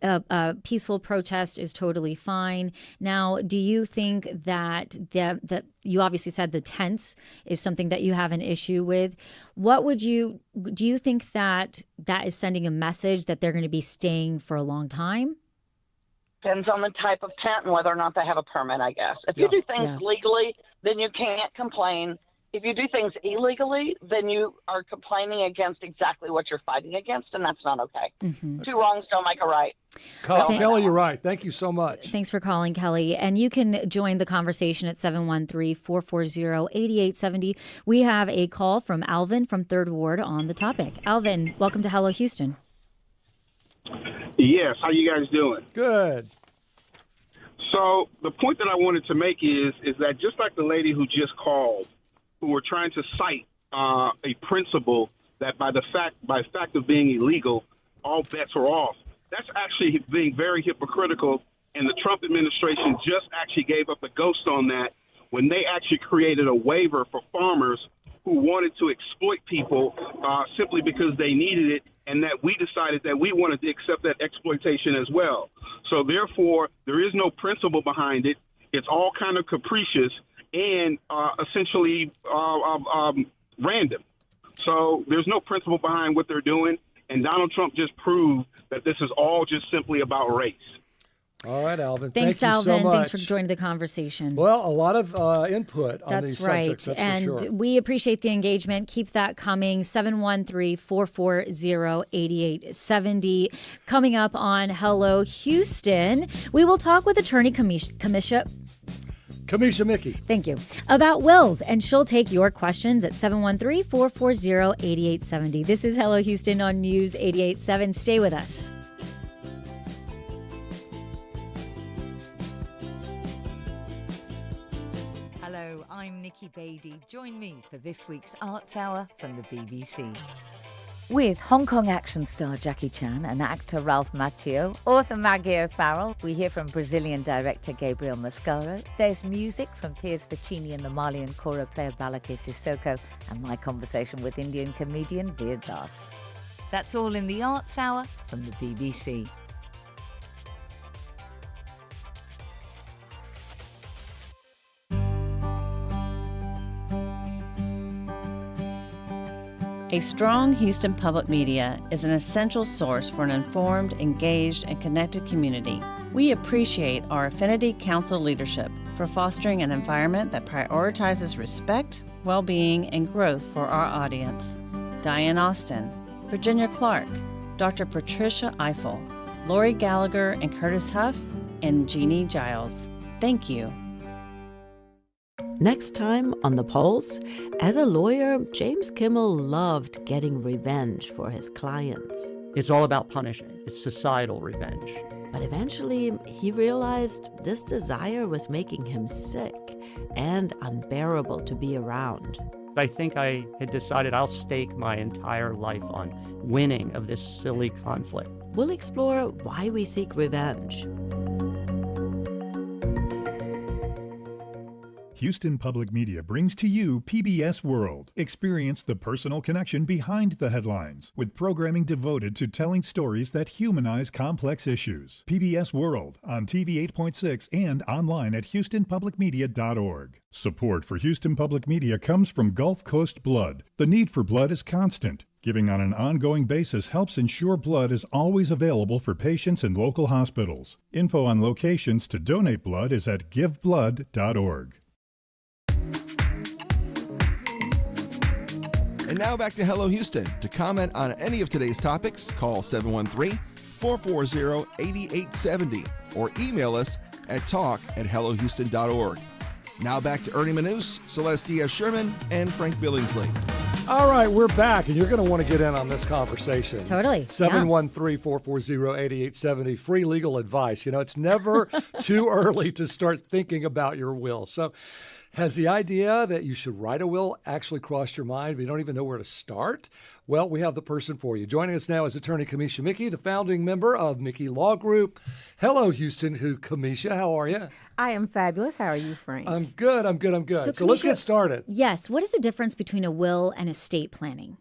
a peaceful protest is totally fine. Now, do you think that you obviously said the tents is something that you have an issue with? Do you think that is sending a message that they're going to be staying for a long time? Depends on the type of tent and whether or not they have a permit, I guess. If you do things legally, then you can't complain. if you do things illegally, then you are complaining against exactly what you're fighting against, and that's not okay. Mm-hmm. Two wrongs don't make a right. Kelly, you're right. Thank you so much. Thanks for calling, Kelly. And you can join the conversation at 713-440-8870. We have a call from Alvin from 3rd Ward on the topic. Alvin, welcome to Hello Houston. Yes, how you guys doing? Good. So the point that I wanted to make is that just like the lady who just called, who were trying to cite a principle that by fact of being illegal, all bets are off. That's actually being very hypocritical, and the Trump administration just actually gave up the ghost on that when they actually created a waiver for farmers who wanted to exploit people simply because they needed it, and that we decided that we wanted to accept that exploitation as well. So therefore, there is no principle behind it. It's all kind of capricious and essentially random. So there's no principle behind what they're doing, and Donald Trump just proved that this is all just simply about race. All right, Alvin. Thanks, Thank you Alvin. so much. Thanks for joining the conversation. Well, a lot of input on these subjects, that's and for sure. we appreciate the engagement. Keep that coming. 713-440-8870. Coming up on Hello Houston, we will talk with attorney Kamisha Mickey. Thank you. About wills, and she'll take your questions at 713-440-8870. This is Hello Houston on News 88.7. Stay with us. Hello, I'm Nikki Beattie. Join me for this week's Arts Hour from the BBC. With Hong Kong action star Jackie Chan and actor Ralph Macchio, author Maggie O'Farrell, we hear from Brazilian director Gabriel Mascaro. There's music from Piers Faccini and the Malian kora player Balake Sissoko, and my conversation with Indian comedian Veer Das. That's all in the Arts Hour from the BBC. A strong Houston public media is an essential source for an informed, engaged, and connected community. We appreciate our Affinity Council leadership for fostering an environment that prioritizes respect, well-being, and growth for our audience. Diane Austin, Virginia Clark, Dr. Patricia Eiffel, Lori Gallagher and Curtis Huff, and Jeannie Giles. Thank you. Next time on The Pulse, as a lawyer, James Kimmel loved getting revenge for his clients. It's all about punishing. It's societal revenge. But eventually, he realized this desire was making him sick and unbearable to be around. I think I had decided I'll stake my entire life on winning of this silly conflict. We'll explore why we seek revenge. Houston Public Media brings to you PBS World. Experience the personal connection behind the headlines with programming devoted to telling stories that humanize complex issues. PBS World on TV 8.6 and online at houstonpublicmedia.org. Support for Houston Public Media comes from Gulf Coast Blood. The need for blood is constant. Giving on an ongoing basis helps ensure blood is always available for patients in local hospitals. Info on locations to donate blood is at giveblood.org. And now back to Hello Houston. To comment on any of today's topics, call 713-440-8870 or email us at talk@hellohouston.org. Now back to Ernie Manous, Celeste Diaz-Sherman, and Frank Billingsley. All right, we're back, and you're going to want to get in on this conversation. Totally. 713-440-8870, free legal advice. You know, it's never too early to start thinking about your will. So has the idea that you should write a will actually crossed your mind, but you don't even know where to start? Well, we have the person for you. Joining us now is attorney Kamisha Mickey, the founding member of Mickey Law Group. Hello, Houston. Kamisha, how are you? I am fabulous. How are you, Frank? I'm good. So let's get started. Yes. What is the difference between a will and estate planning?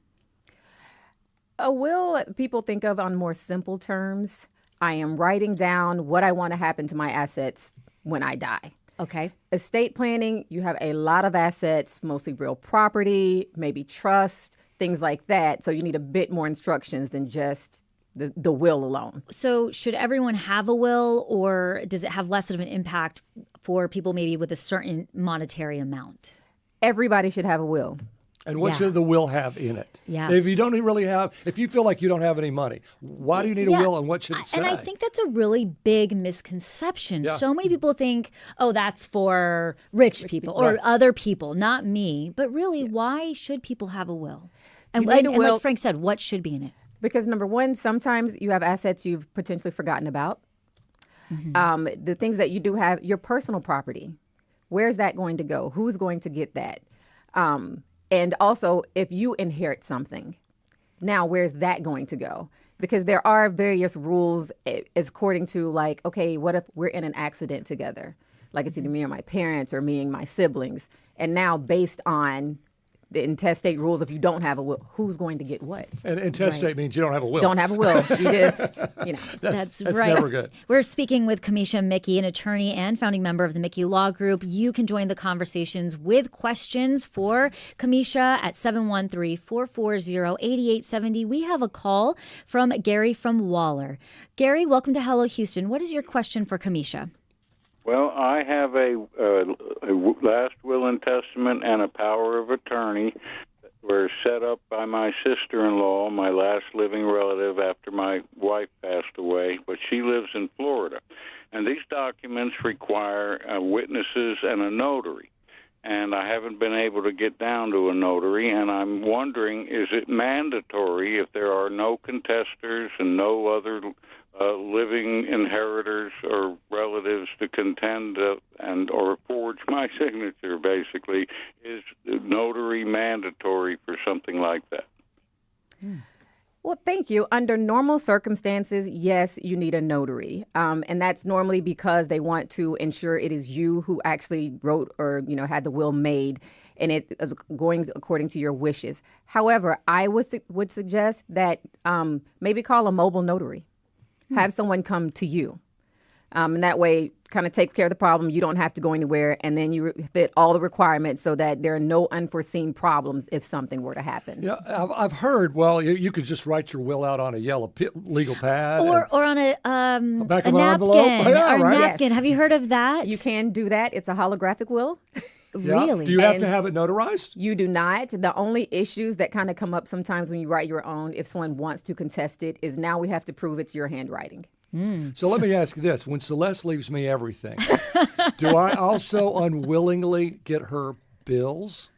A will, people think of on more simple terms. I am writing down what I want to happen to my assets when I die. Okay. Estate planning, you have a lot of assets, mostly real property, maybe trust, things like that. So you need a bit more instructions than just the will alone. So should everyone have a will, or does it have less of an impact for people maybe with a certain monetary amount? Everybody should have a will. And what should the will have in it? Yeah. If you don't really have, if you feel like you don't have any money, why do you need a will and what should it say? And I think that's a really big misconception. Yeah. So many people think, oh, that's for rich people or other people, not me. But really, why should people have a will? And, You need a and will- like Frank said, what should be in it? Because number one, sometimes you have assets you've potentially forgotten about. The things that you do have, your personal property, where's that going to go? Who's going to get that? And also, if you inherit something, now where's that going to go? Because there are various rules as according to like, okay, what if we're in an accident together? Like it's either me or my parents or me and my siblings. And now based on the intestate rules, if you don't have a will, who's going to get what? And intestate means you don't have a will. Don't have a will. You just, you know. That's That's right. never good. We're speaking with Kamisha Mickey, an attorney and founding member of the Mickey Law Group. You can join the conversations with questions for Kamisha at 713-440-8870. We have a call from Gary from Waller. Gary, welcome to Hello Houston. What is your question for Kamisha? Well, I have a last will and testament and a power of attorney that were set up by my sister-in-law, my last living relative after my wife passed away, but she lives in Florida. And these documents require witnesses and a notary. And I haven't been able to get down to a notary, and I'm wondering, is it mandatory if there are no contesters and no other living inheritors or relatives to contend and or forge my signature, basically? Is the notary mandatory for something like that? Well, thank you. Under normal circumstances, yes, you need a notary. And that's normally because they want to ensure it is you who actually wrote or, had the will made and it is going according to your wishes. However, I would suggest that maybe call a mobile notary. Have someone come to you. And that way kind of takes care of the problem. You don't have to go anywhere. And then you fit all the requirements so that there are no unforeseen problems if something were to happen. Yeah, I've heard, well, you could just write your will out on a yellow legal pad. Or on a back a of an envelope. napkin. Yeah, or right. napkin. Yes. Have you heard of that? You can do that. It's a holographic will. Yeah. Really? Do you have And to have it notarized? You do not. The only issues that kind of come up sometimes when you write your own, if someone wants to contest it, is now we have to prove it's your handwriting. So let me ask you this. When Celeste leaves me everything, do I also unwillingly get her bills?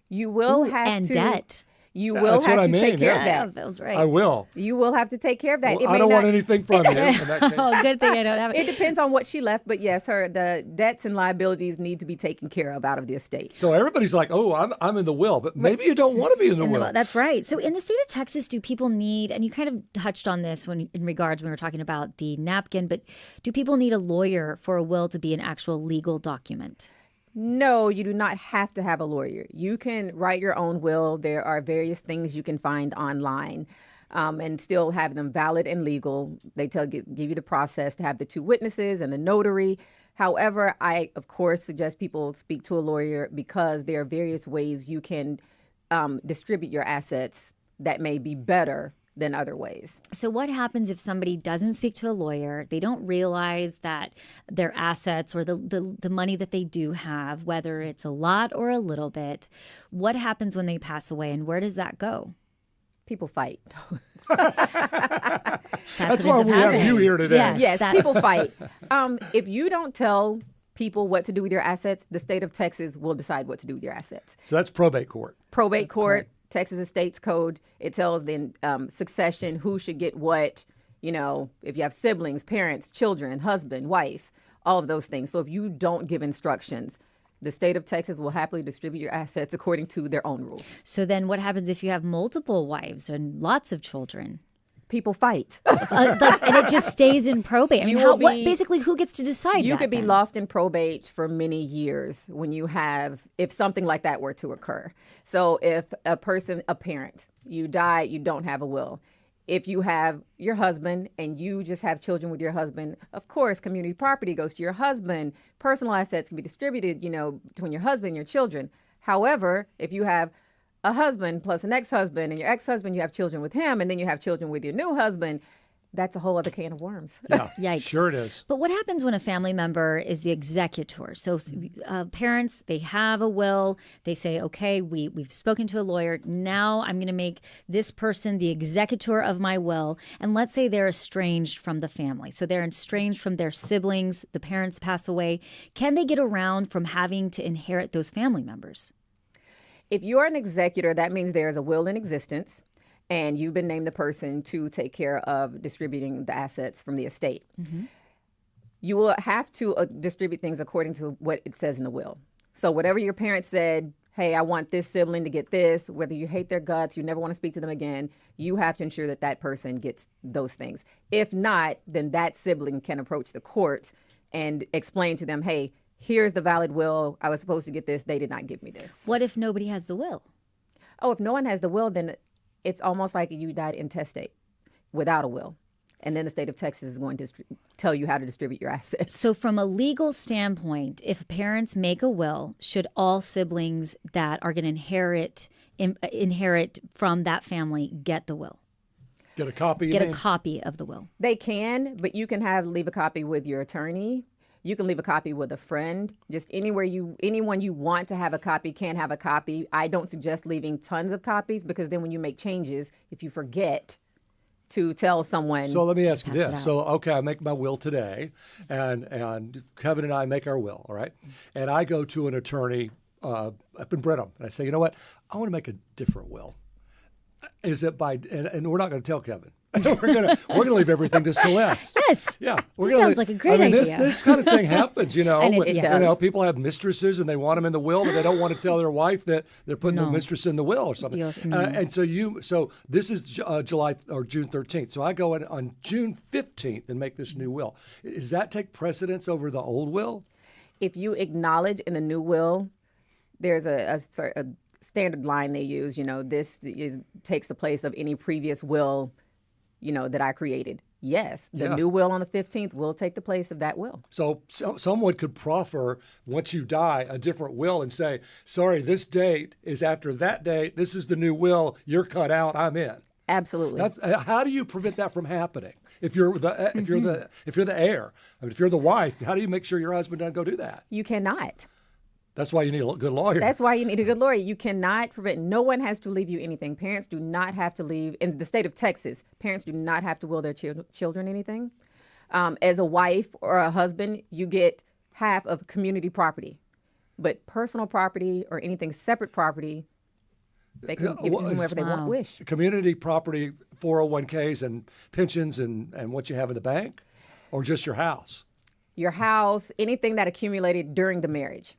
You will have and to. debt. You Yeah, will that's what have I to mean, take care yeah. of that. Yeah, that was right. I will. You will have to take care of that. Well, I don't want anything from you. In that case. Oh, good thing I don't have It it. depends on what she left, but yes, the debts and liabilities need to be taken care of out of the estate. So everybody's like, oh, I'm in the will, but maybe you don't want to be in the will. That's right. So in the state of Texas, do people need, and you kind of touched on this when we were talking about the napkin, but do people need a lawyer for a will to be an actual legal document? No, you do not have to have a lawyer. You can write your own will. There are various things you can find online and still have them valid and legal. They give you the process to have the two witnesses and the notary. However, I, of course, suggest people speak to a lawyer because there are various ways you can distribute your assets that may be better than other ways. So what happens if somebody doesn't speak to a lawyer? They don't realize that their assets or the money that they do have, whether it's a lot or a little bit, what happens when they pass away and where does that go? People fight. That's why we have you here today. Yes, people fight. If you don't tell people what to do with your assets, the state of Texas will decide what to do with your assets. So that's probate court. Probate court, Texas Estates Code, it tells the succession, who should get what, if you have siblings, parents, children, husband, wife, all of those things. So if you don't give instructions, the state of Texas will happily distribute your assets according to their own rules. So then what happens if you have multiple wives and lots of children? People fight. And it just stays in probate. I mean, basically, who gets to decide You that could be then? lost in probate for many years if something like that were to occur. So if a parent, you die, you don't have a will. If you have your husband and you just have children with your husband, of course, community property goes to your husband. Personal assets can be distributed, between your husband and your children. However, if you have a husband plus an ex-husband and your ex-husband, you have children with him, and then you have children with your new husband, That's a whole other can of worms. Yeah, Yikes. sure it is. But what happens when a family member is the executor? So parents, they have a will. They say, okay, we've spoken to a lawyer. Now I'm going to make this person the executor of my will. And let's say they're estranged from the family. So they're estranged from their siblings. The parents pass away. Can they get around from having to inherit those family members? If you're an executor, that means there's a will in existence, and you've been named the person to take care of distributing the assets from the estate. Mm-hmm. You will have to distribute things according to what it says in the will. So whatever your parents said, hey, I want this sibling to get this, whether you hate their guts, you never want to speak to them again, you have to ensure that that person gets those things. If not, then that sibling can approach the courts and explain to them, hey, here's the valid will. I was supposed to get this. They did not give me this. What if nobody has the will? Oh, if no one has the will, then it's almost like you died intestate without a will. And then the state of Texas is going to tell you how to distribute your assets. So from a legal standpoint, if parents make a will, should all siblings that are going to inherit from that family get the will? Get a copy? Get a copy of the will. They can, but you can leave a copy with your attorney. You can leave a copy with a friend. Just anyone you want to have a copy can have a copy. I don't suggest leaving tons of copies because then when you make changes, if you forget to tell someone. So let me ask you this. So, okay, I make my will today, and Kevin and I make our will, all right? And I go to an attorney up in Brenham, and I say, you know what? I want to make a different will. Is it by, and we're not going to tell Kevin. we're gonna leave everything to Celeste. Yes. Yeah. This sounds like a great idea. This kind of thing happens, you know. And it does. You know, people have mistresses and they want them in the will, but they don't want to tell their wife that they're putting the mistress in the will or something. Dios And so this is July or June 13th. So I go in on June 15th and make this new will. Does that take precedence over the old will? If you acknowledge in the new will, there's a standard line they use. You know, takes the place of any previous will, you know, that I created. Yes, the new will on the 15th will take the place of that will. So someone could proffer, once you die, a different will and say, sorry, this date is after that date. This is the new will. You're cut out. I'm in. Absolutely. How do you prevent that from happening? If you're the heir, I mean, if you're the wife, how do you make sure your husband doesn't go do that? You cannot. That's why you need a good lawyer. That's why you need a good lawyer. You cannot prevent. No one has to leave you anything. Parents do not have to leave. In the state of Texas, parents do not have to will their children anything. As a wife or a husband, you get half of community property. But personal property or anything separate property, they can give it to whomever they wish. Community property, 401ks and pensions and what you have in the bank, or just your house? Your house, anything that accumulated during the marriage.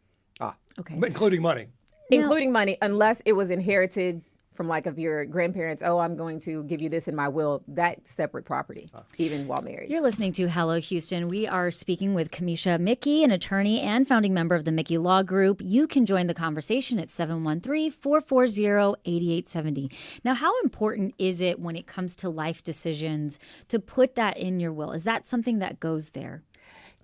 Okay. Including money. Including money, unless it was inherited from like of your grandparents. Oh, I'm going to give you this in my will. That's separate property, even while married. You're listening to Hello Houston. We are speaking with Kamisha Mickey, an attorney and founding member of the Mickey Law Group. You can join the conversation at 713-440-8870. Now, how important is it when it comes to life decisions to put that in your will? Is that something that goes there?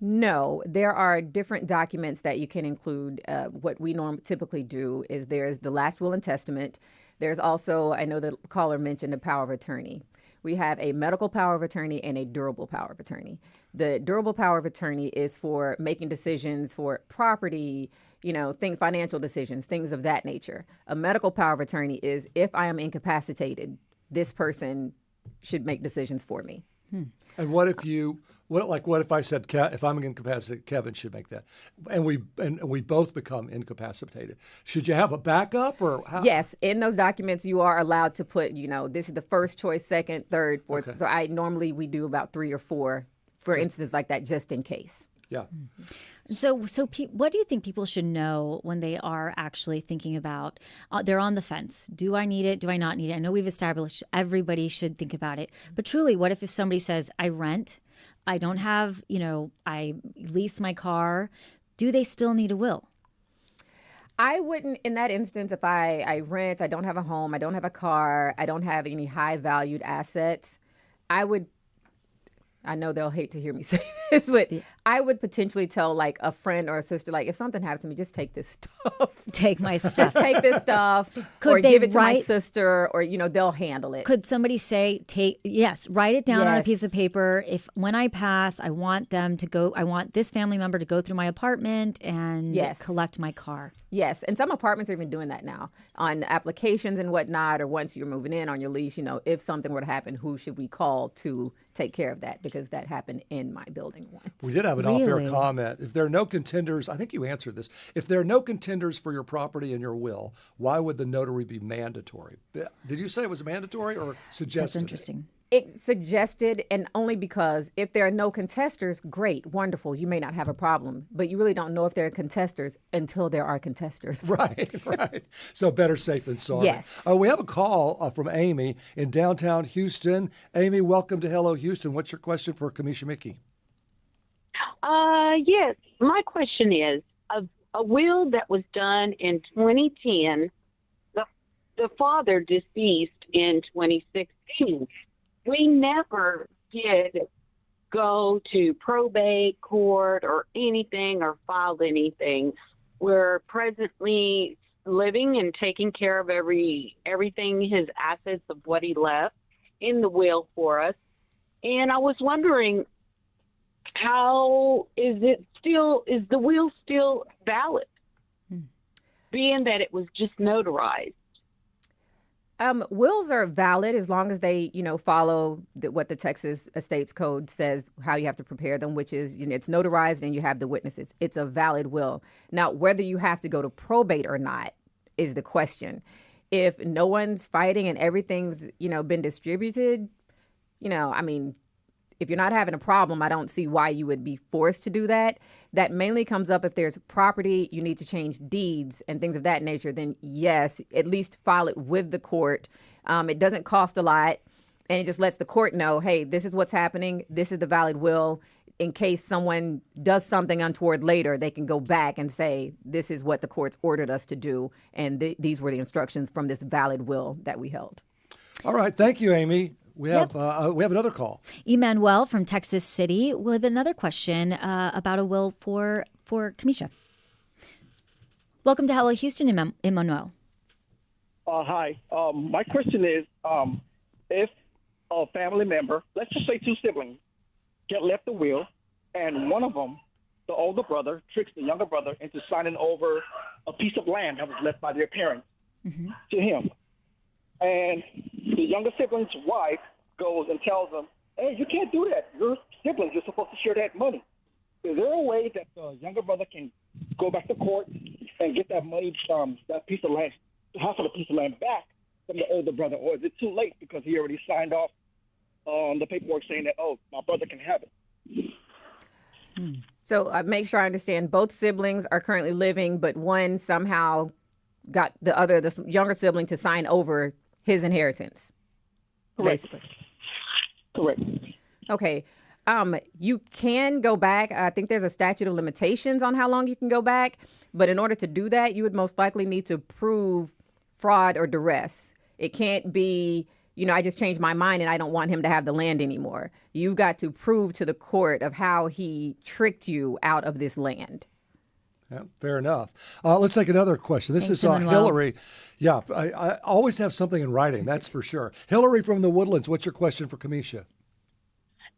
No, there are different documents that you can include. What we typically do is there's the last will and testament. There's also, I know the caller mentioned, a power of attorney. We have a medical power of attorney and a durable power of attorney. The durable power of attorney is for making decisions for property, you know, financial decisions, things of that nature. A medical power of attorney is if I am incapacitated, this person should make decisions for me. And what if I said, if I'm incapacitated, Kevin should make that, and we both become incapacitated? Should you have a backup or how? Yes, in those documents you are allowed to put, you know, this is the first choice, second, third, fourth. Okay. So we do about 3 or 4 for instance like that, just in case. Yeah. So what do you think people should know when they are actually thinking about, they're on the fence. Do I need it? Do I not need it? I know we've established everybody should think about it. But truly, what if somebody says, I rent, I don't have, you know, I lease my car. Do they still need a will? I wouldn't, in that instance, if I rent, I don't have a home, I don't have a car, I don't have any high valued assets, I know they'll hate to hear me say is what I would potentially tell like a friend or a sister, like if something happens to me, just take this stuff. Take my stuff. Just take this stuff. Could or they give it to my write- sister, or they'll handle it. Could somebody say, write it down on a Yes. piece of paper. If when I pass, I want this family member to go through my apartment and collect my car. Yes, and some apartments are even doing that now on applications and whatnot, or once you're moving in on your lease, if something were to happen, who should we call to take care of that? Because that happened in my building once. We did have an off-air comment. If there are no contenders, I think you answered this. If there are no contenders for your property in your will, why would the notary be mandatory? Did you say it was mandatory or suggested? That's interesting. It suggested, and only because if there are no contesters, great, wonderful, you may not have a problem. But you really don't know if there are contesters until there are contesters. Right. So better safe than sorry. Yes. We have a call from Amy in downtown Houston. Amy, welcome to Hello Houston. What's your question for Kamisha Mickey? Yes. My question is, a will that was done in 2010, the father deceased in 2016. We never did go to probate court or anything or filed anything. We're presently living and taking care of everything, his assets of what he left in the will for us. And I was wondering, how is the will still valid, being that it was just notarized? Wills are valid as long as they, follow what the Texas Estates Code says, how you have to prepare them, which is, it's notarized and you have the witnesses. It's a valid will. Now, whether you have to go to probate or not is the question. If no one's fighting and everything's, been distributed, if you're not having a problem, I don't see why you would be forced to do that. That mainly comes up if there's property, you need to change deeds and things of that nature, then yes, at least file it with the court. It doesn't cost a lot, and it just lets the court know, hey, this is what's happening. This is the valid will. In case someone does something untoward later, they can go back and say, this is what the courts ordered us to do, and these were the instructions from this valid will that we held. All right. Thank you, Amy. We have another call. Emmanuel from Texas City with another question about a will for Kamisha. Welcome to Hello Houston, Emmanuel. Hi. My question is, if a family member, let's just say two siblings, get left a will, and one of them, the older brother, tricks the younger brother into signing over a piece of land that was left by their parents to him. And the younger sibling's wife goes and tells him, hey, you can't do that. You're siblings. You're supposed to share that money. Is there a way that the younger brother can go back to court and get that money, that piece of land, half of the piece of land back from the older brother? Or is it too late because he already signed off on the paperwork saying that, oh, my brother can have it? So make sure I understand. Both siblings are currently living, but one somehow got the younger sibling to sign over his inheritance. Correct. Basically. Correct. Okay. You can go back. I think there's a statute of limitations on how long you can go back. But in order to do that, you would most likely need to prove fraud or duress. It can't be, I just changed my mind and I don't want him to have the land anymore. You've got to prove to the court of how he tricked you out of this land. Yeah, fair enough. Let's take another question. This Thanks, is Hillary. Yeah, I always have something in writing, that's for sure. Hillary from the Woodlands, what's your question for Kamisha?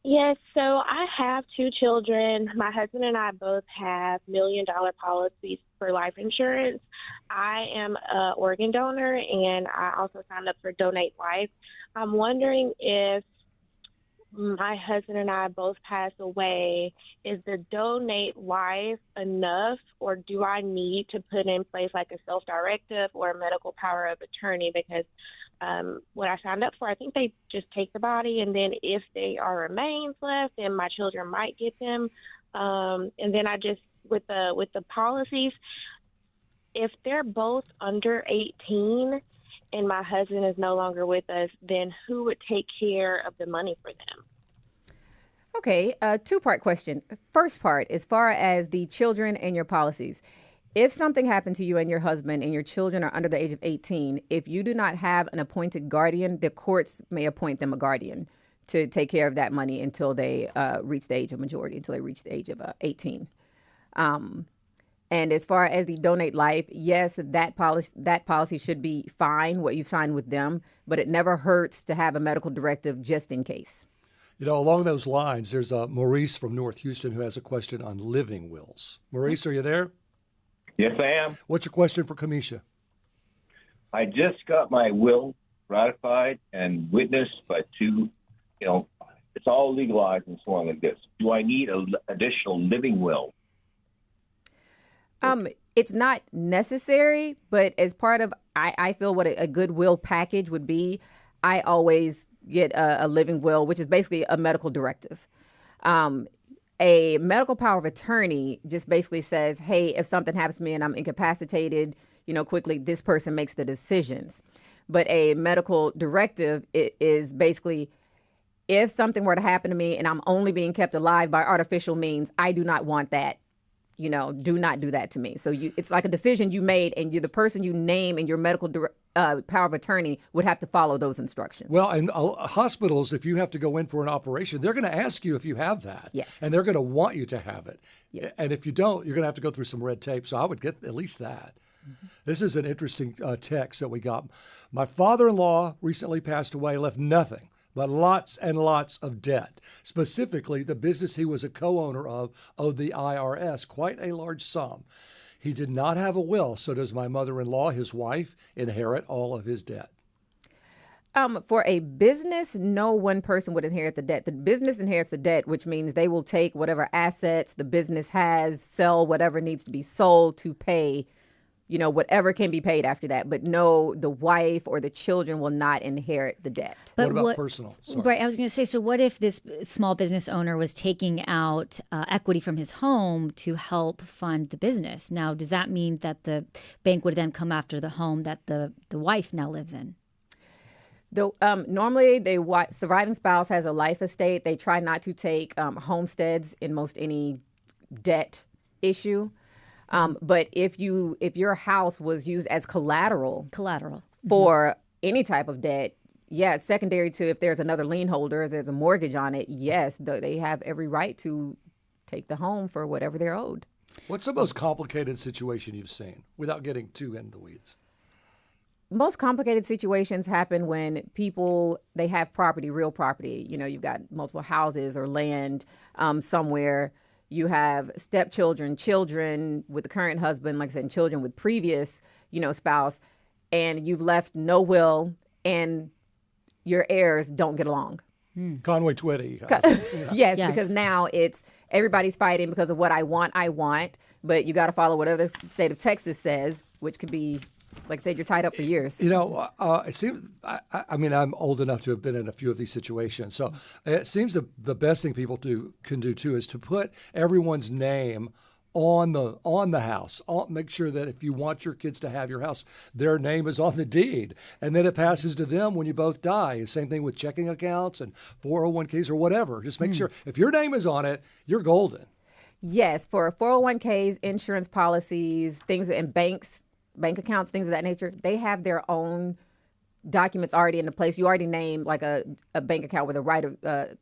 Yes, so I have two children. My husband and I both have $1 million policies for life insurance. I am an organ donor, and I also signed up for Donate Life. I'm wondering if my husband and I both pass away, is the Donate Life enough, or do I need to put in place like a self-directive or a medical power of attorney? Because what I signed up for, I think they just take the body, and then if there are remains left, then my children might get them. And then I just, with the policies, if they're both under 18 and my husband is no longer with us, then who would take care of the money for them? Okay, two-part question. First part, as far as the children and your policies, if something happened to you and your husband and your children are under the age of 18, if you do not have an appointed guardian, the courts may appoint them a guardian to take care of that money until they reach the age of majority, until they reach the age of 18. And as far as the donate life, yes, that policy should be fine, what you've signed with them, but it never hurts to have a medical directive just in case. You know, along those lines, there's Maurice from North Houston who has a question on living wills. Maurice, are you there? Yes, I am. What's your question for Kamisha? I just got my will ratified and witnessed by two, it's all legalized and so on like this. Do I need an additional living will? It's not necessary, but as part of, I feel what a good will package would be, I always get a living will, which is basically a medical directive. A medical power of attorney just basically says, hey, if something happens to me and I'm incapacitated, quickly, this person makes the decisions. But a medical directive is basically, if something were to happen to me and I'm only being kept alive by artificial means, I do not want that. Do not do that to me. So it's like a decision you made, and the person you name in your medical power of attorney would have to follow those instructions. Well, and hospitals, if you have to go in for an operation, they're going to ask you if you have that. Yes. And they're going to want you to have it. Yeah. And if you don't, you're going to have to go through some red tape. So I would get at least that. Mm-hmm. This is an interesting text that we got. My father-in-law recently passed away, left nothing but lots and lots of debt. Specifically, the business he was a co-owner of owed the IRS quite a large sum. He did not have a will, so does my mother-in-law, his wife, inherit all of his debt? For a business, no one person would inherit the debt. The business inherits the debt, which means they will take whatever assets the business has, sell whatever needs to be sold to pay whatever can be paid after that. But no, the wife or the children will not inherit the debt. But what about personal? Sorry. Right, I was going to say, so what if this small business owner was taking out equity from his home to help fund the business? Now, does that mean that the bank would then come after the home that the wife now lives in? Normally, the surviving spouse has a life estate. They try not to take homesteads in most any debt issue. But if your house was used as collateral for any type of debt, it's secondary to if there's another lien holder, if there's a mortgage on it, yes, they have every right to take the home for whatever they're owed. What's the most complicated situation you've seen without getting too in the weeds? Most complicated situations happen when people, they have property, real property. You've got multiple houses or land somewhere. You have stepchildren, children with the current husband, like I said, and children with previous, spouse, and you've left no will, and your heirs don't get along. Conway Twitty. Yes, because now it's everybody's fighting because of what I want, but you got to follow whatever the state of Texas says, which could be, like I said, you're tied up for years. It seems, I'm old enough to have been in a few of these situations. So it seems the best thing people can do too is to put everyone's name on the house. Make sure that if you want your kids to have your house, their name is on the deed. And then it passes to them when you both die. Same thing with checking accounts and 401ks or whatever. Just make sure if your name is on it, you're golden. Yes, for 401ks, insurance policies, things, and bank accounts, things of that nature, they have their own documents already in place. You already named like a bank account with a right of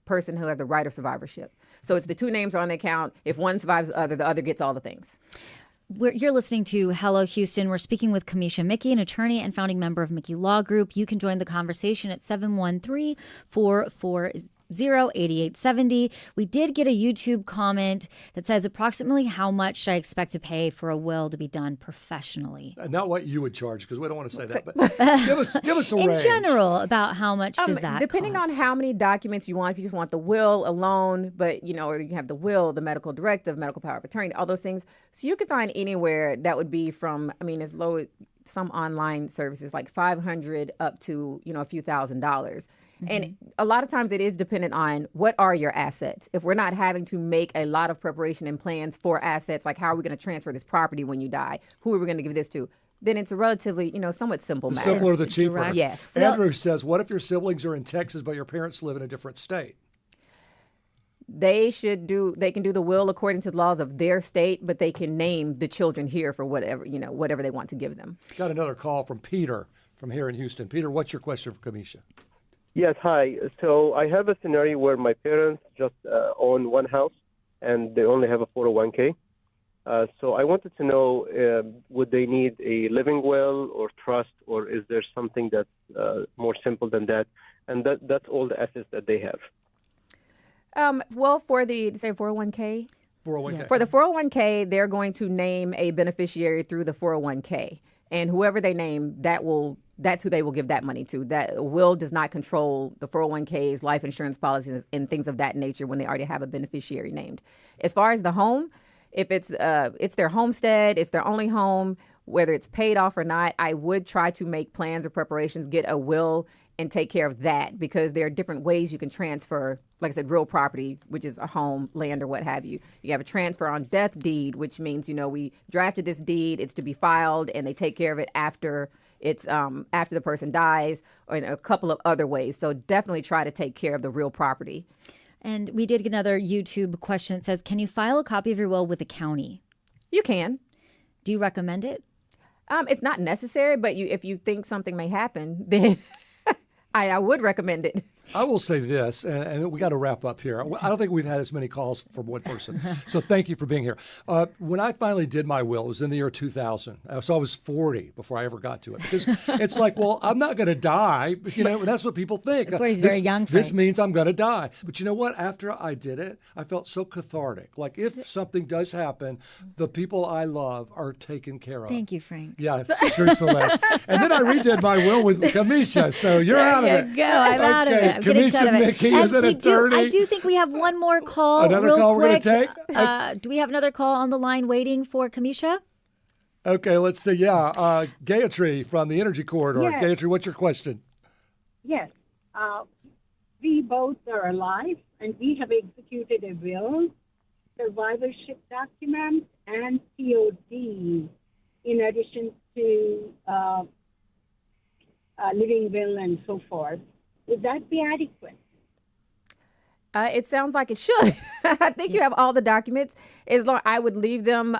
person who has the right of survivorship. So it's the two names are on the account. If one survives the other gets all the things. You're listening to Hello Houston. We're speaking with Kamisha Mickey, an attorney and founding member of Mickey Law Group. You can join the conversation at 713-440-8870. We did get a YouTube comment that says, approximately how much should I expect to pay for a will to be done professionally? Not what you would charge, because we don't want to say that, but give us a range. In general, about how much does that depending cost? on how many documents you want, if you just want the will alone, but or you have the will, the medical directive, medical power of attorney, all those things. So you can find anywhere that would be from, as low as some online services like $500 up to, a few $1,000s. Mm-hmm. And a lot of times it is dependent on what are your assets. If we're not having to make a lot of preparation and plans for assets, like how are we going to transfer this property when you die? Who are we going to give this to? Then it's a relatively, somewhat simple matter. The simpler, the cheaper. Direct. Yes. Andrew says, what if your siblings are in Texas, but your parents live in a different state? They can do the will according to the laws of their state, but they can name the children here for whatever they want to give them. Got another call from Peter from here in Houston. Peter, what's your question for Kamisha? Yes, hi. So I have a scenario where my parents just own one house and they only have a 401k. So I wanted to know, would they need a living will or trust, or is there something that's more simple than that? And that's all the assets that they have. Well, for the, say, 401k? 401k. Yeah. For the 401k, they're going to name a beneficiary through the 401k. And whoever they name, that's who they will give that money to. That will does not control the 401ks, life insurance policies, and things of that nature when they already have a beneficiary named. As far as the home, if it's their homestead, it's their only home, whether it's paid off or not, I would try to make plans or preparations, get a will, and take care of that, because there are different ways you can transfer, like I said, real property, which is a home, land, or what have you. You have a transfer on death deed, which means, we drafted this deed, it's to be filed, and they take care of it after it's after the person dies, or in a couple of other ways. So definitely try to take care of the real property. And we did get another YouTube question that says, can you file a copy of your will with the county? You can. Do you recommend it? It's not necessary, but if you think something may happen, then I would recommend it. I will say this, and we got to wrap up here. I don't think we've had as many calls from one person. So thank you for being here. When I finally did my will, it was in the year 2000. So I was 40 before I ever got to it. Because it's like, well, I'm not going to die. That's what people think. Of course, he's very young, Frank. This means I'm going to die. But you know what? After I did it, I felt so cathartic. Like if something does happen, the people I love are taken care of. Thank you, Frank. Yeah, sure, Celeste. And then I redid my will with Kamisha. So you're out of it. There you go. I'm out of it. Kamisha Mickey is an attorney. I do think we have one more call. Another real call quick. we're going to take? Do we have another call on the line waiting for Kamisha? Okay, let's see. Yeah, Gayatri from the Energy Corridor. Yes. Gayatri, what's your question? Yes. We both are alive, and we have executed a will, survivorship document, and COD, in addition to living will and so forth. Would that be adequate? It sounds like it should. I think you have all the documents. I would leave them,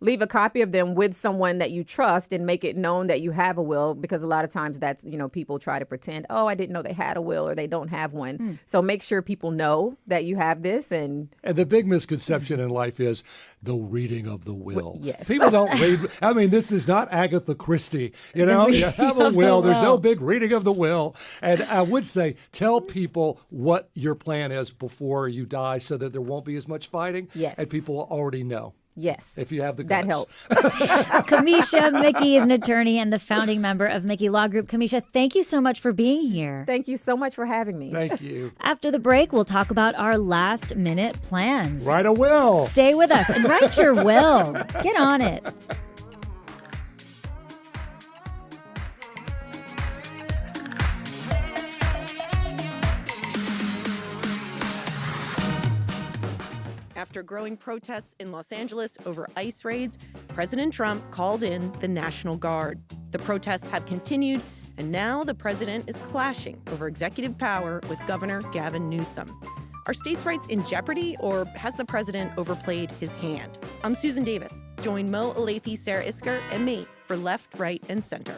leave a copy of them with someone that you trust, and make it known that you have a will, because a lot of times that's, people try to pretend, oh, I didn't know they had a will, or they don't have one. So make sure people know that you have this. And the big misconception in life is the reading of the will. Yes. People don't read. I mean, this is not Agatha Christie. You have a will. There's no big reading of the will. And I would say, tell people what your plan is before you die, so that there won't be as much fighting. Yes. And people already know. Yes. If you have the guts. That helps. Kamisha Mickey is an attorney and the founding member of Mickey Law Group. Kamisha, thank you so much for being here. Thank you so much for having me. Thank you. After the break, we'll talk about our last minute plans. Write a will. Stay with us and write your will. Get on it. After growing protests in Los Angeles over ICE raids, President Trump called in the National Guard. The protests have continued, and now the president is clashing over executive power with Governor Gavin Newsom. Are states' rights in jeopardy, or has the president overplayed his hand? I'm Susan Davis. Join Mo Alathe, Sarah Isker, and me for Left, Right, and Center.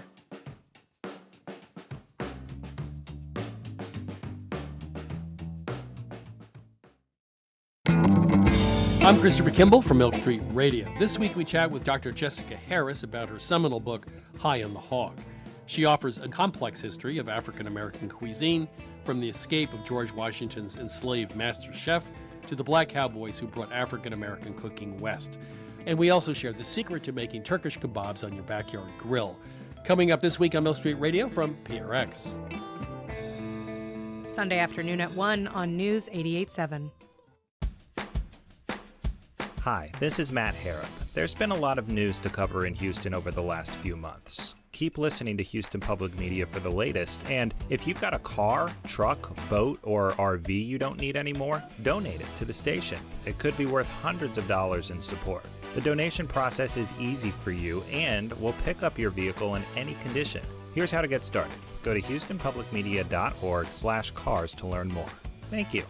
I'm Christopher Kimball from Milk Street Radio. This week we chat with Dr. Jessica Harris about her seminal book, High on the Hog. She offers a complex history of African American cuisine, from the escape of George Washington's enslaved master chef to the black cowboys who brought African American cooking west. And we also share the secret to making Turkish kebabs on your backyard grill. Coming up this week on Milk Street Radio from PRX. Sunday afternoon at 1 on News 88.7. Hi, this is Matt Harrop. There's been a lot of news to cover in Houston over the last few months. Keep listening to Houston Public Media for the latest, and if you've got a car, truck, boat, or RV you don't need anymore, donate it to the station. It could be worth hundreds of dollars in support. The donation process is easy for you, and we'll pick up your vehicle in any condition. Here's how to get started. Go to houstonpublicmedia.org/cars to learn more. Thank you.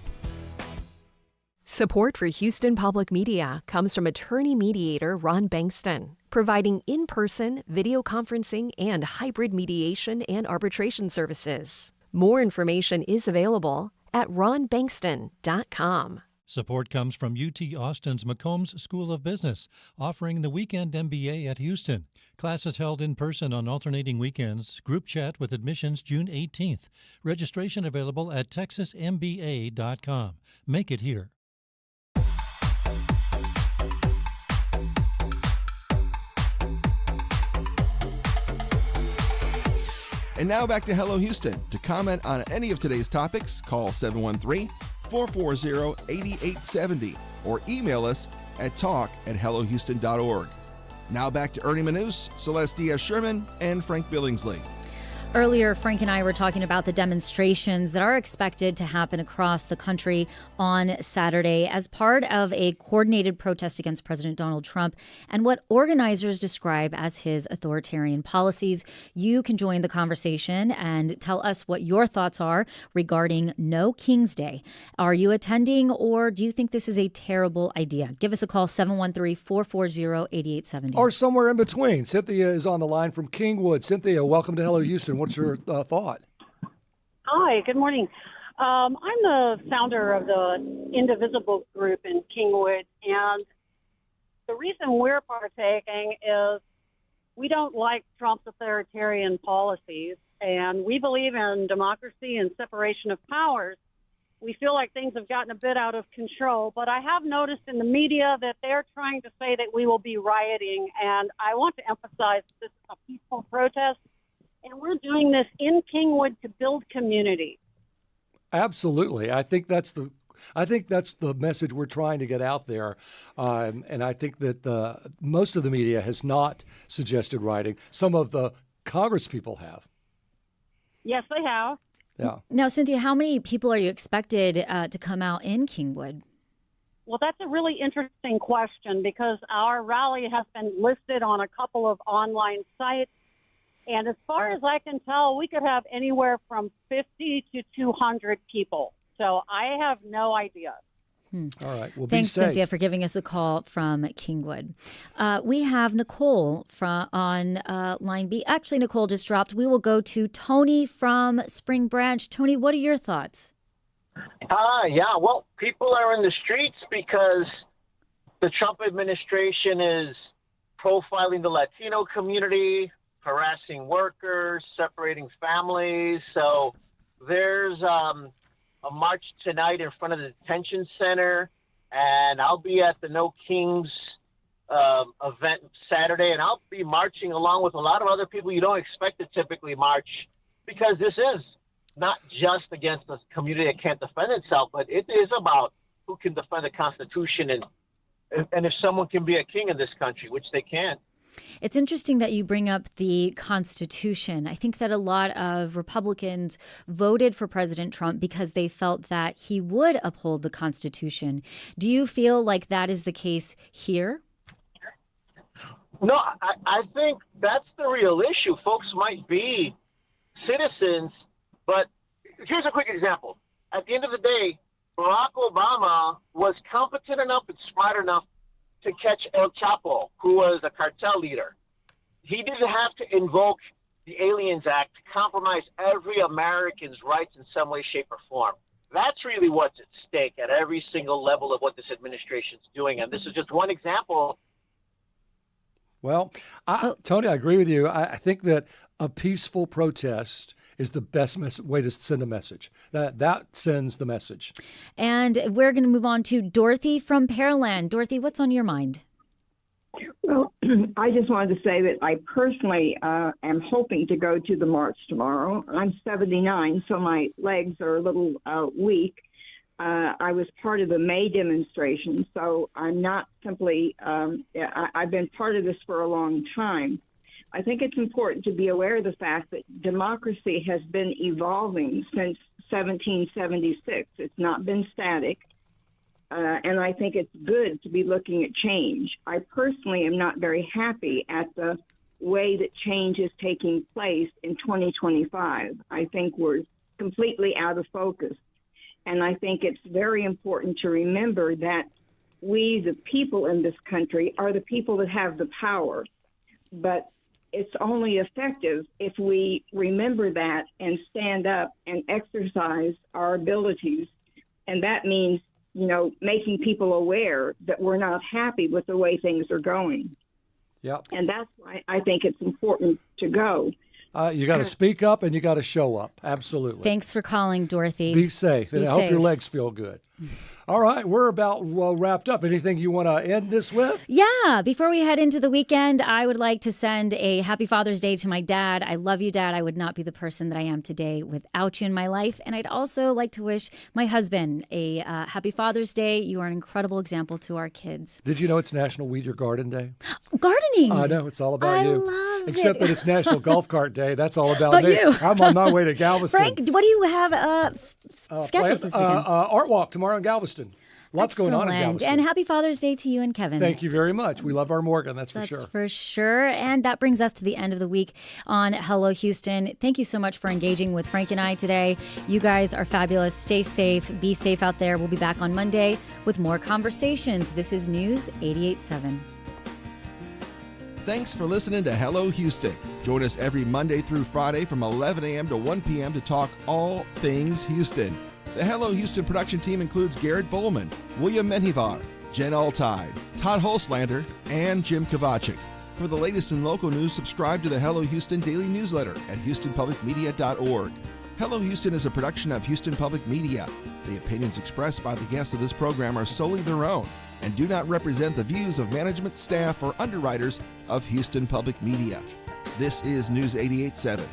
Support for Houston Public Media comes from attorney mediator Ron Bankston, providing in-person, video conferencing, and hybrid mediation and arbitration services. More information is available at ronbankston.com. Support comes from UT Austin's McCombs School of Business, offering the Weekend MBA at Houston. Classes held in person on alternating weekends. Group chat with admissions June 18th. Registration available at texasmba.com. Make it here. And now back to Hello Houston. To comment on any of today's topics, call 713-440-8870 or email us at talk@hellohouston.org. Now back to Ernie Manous, Celeste Diaz-Sherman, and Frank Billingsley. Earlier, Frank and I were talking about the demonstrations that are expected to happen across the country on Saturday as part of a coordinated protest against President Donald Trump and what organizers describe as his authoritarian policies. You can join the conversation and tell us what your thoughts are regarding No King's Day. Are you attending, or do you think this is a terrible idea? Give us a call, 713-440-8870. Or somewhere in between. Cynthia is on the line from Kingwood. Cynthia, welcome to Hello Houston. What's your thought? Hi, good morning. I'm the founder of the Indivisible group in Kingwood, and the reason we're partaking is we don't like Trump's authoritarian policies, and we believe in democracy and separation of powers. We feel like things have gotten a bit out of control, but I have noticed in the media that they're trying to say that we will be rioting, and I want to emphasize this is a peaceful protest. And we're doing this in Kingwood to build community. Absolutely. I think that's the message we're trying to get out there. And I think that most of the media has not suggested rioting. Some of the Congress people have. Yes, they have. Yeah. Now, Cynthia, how many people are you expected to come out in Kingwood? Well, that's a really interesting question because our rally has been listed on a couple of online sites. And as far as I can tell, we could have anywhere from 50 to 200 people. So I have no idea. All right. Well, Thanks, be safe. Cynthia, for giving us a call from Kingwood. We have Nicole on line B. Actually, Nicole just dropped. We will go to Tony from Spring Branch. Tony, what are your thoughts? Yeah. Well, people are in the streets because the Trump administration is profiling the Latino community, harassing workers, separating families. So there's a march tonight in front of the detention center, and I'll be at the No Kings event Saturday, and I'll be marching along with a lot of other people you don't expect to typically march, because this is not just against a community that can't defend itself, but it is about who can defend the Constitution and if someone can be a king in this country, which they can. It's interesting that you bring up the Constitution. I think that a lot of Republicans voted for President Trump because they felt that he would uphold the Constitution. Do you feel like that is the case here? No, I think that's the real issue. Folks might be citizens, but here's a quick example. At the end of the day, Barack Obama was competent enough and smart enough to catch El Chapo, who was a cartel leader. He didn't have to invoke the Aliens Act to compromise every American's rights in some way, shape, or form. That's really what's at stake at every single level of what this administration's doing. And this is just one example. Well, Tony, I agree with you. I think that a peaceful protest is the best way to send a message. That sends the message. And we're going to move on to Dorothy from Pearland. Dorothy, what's on your mind? Well, I just wanted to say that I personally am hoping to go to the march tomorrow. I'm 79, so my legs are a little weak. I was part of the May demonstration, so I'm not simply, I've been part of this for a long time. I think it's important to be aware of the fact that democracy has been evolving since 1776. It's not been static. And I think it's good to be looking at change. I personally am not very happy at the way that change is taking place in 2025. I think we're completely out of focus. And I think it's very important to remember that we, the people in this country, are the people that have the power. But it's only effective if we remember that and stand up and exercise our abilities. And that means, making people aware that we're not happy with the way things are going. Yep. And that's why I think it's important to go. You got to speak up and you got to show up. Absolutely. Thanks for calling, Dorothy. Be safe. Be And I hope safe. your legs feel good. All right, we're about wrapped up. Anything you want to end this with? Yeah, before we head into the weekend, I would like to send a happy Father's Day to my dad. I love you, Dad. I would not be the person that I am today without you in my life. And I'd also like to wish my husband a happy Father's Day. You are an incredible example to our kids. Did you know it's National Weed Your Garden Day? Gardening. I know, it's all about I you. love Except it. that it's National Golf Cart Day. That's all about But me. you. I'm on my way to Galveston. Frank, what do you have scheduled this weekend? Art walk tomorrow in Galveston. Lots going on in Excellent. Galveston. And happy Father's Day to you and Kevin. Thank you very much. We love our Morgan, that's for sure. That's for sure. And that brings us to the end of the week on Hello Houston. Thank you so much for engaging with Frank and I today. You guys are fabulous. Stay safe. Be safe out there. We'll be back on Monday with more conversations. This is News 88.7. Thanks for listening to Hello Houston. Join us every Monday through Friday from 11 a.m. to 1 p.m. to talk all things Houston. The Hello Houston production team includes Garrett Bowman, William Menjivar, Jen Altide, Todd Holslander, and Jim Kovacic. For the latest in local news, subscribe to the Hello Houston daily newsletter at houstonpublicmedia.org. Hello Houston is a production of Houston Public Media. The opinions expressed by the guests of this program are solely their own and do not represent the views of management, staff, or underwriters of Houston Public Media. This is News 88.7.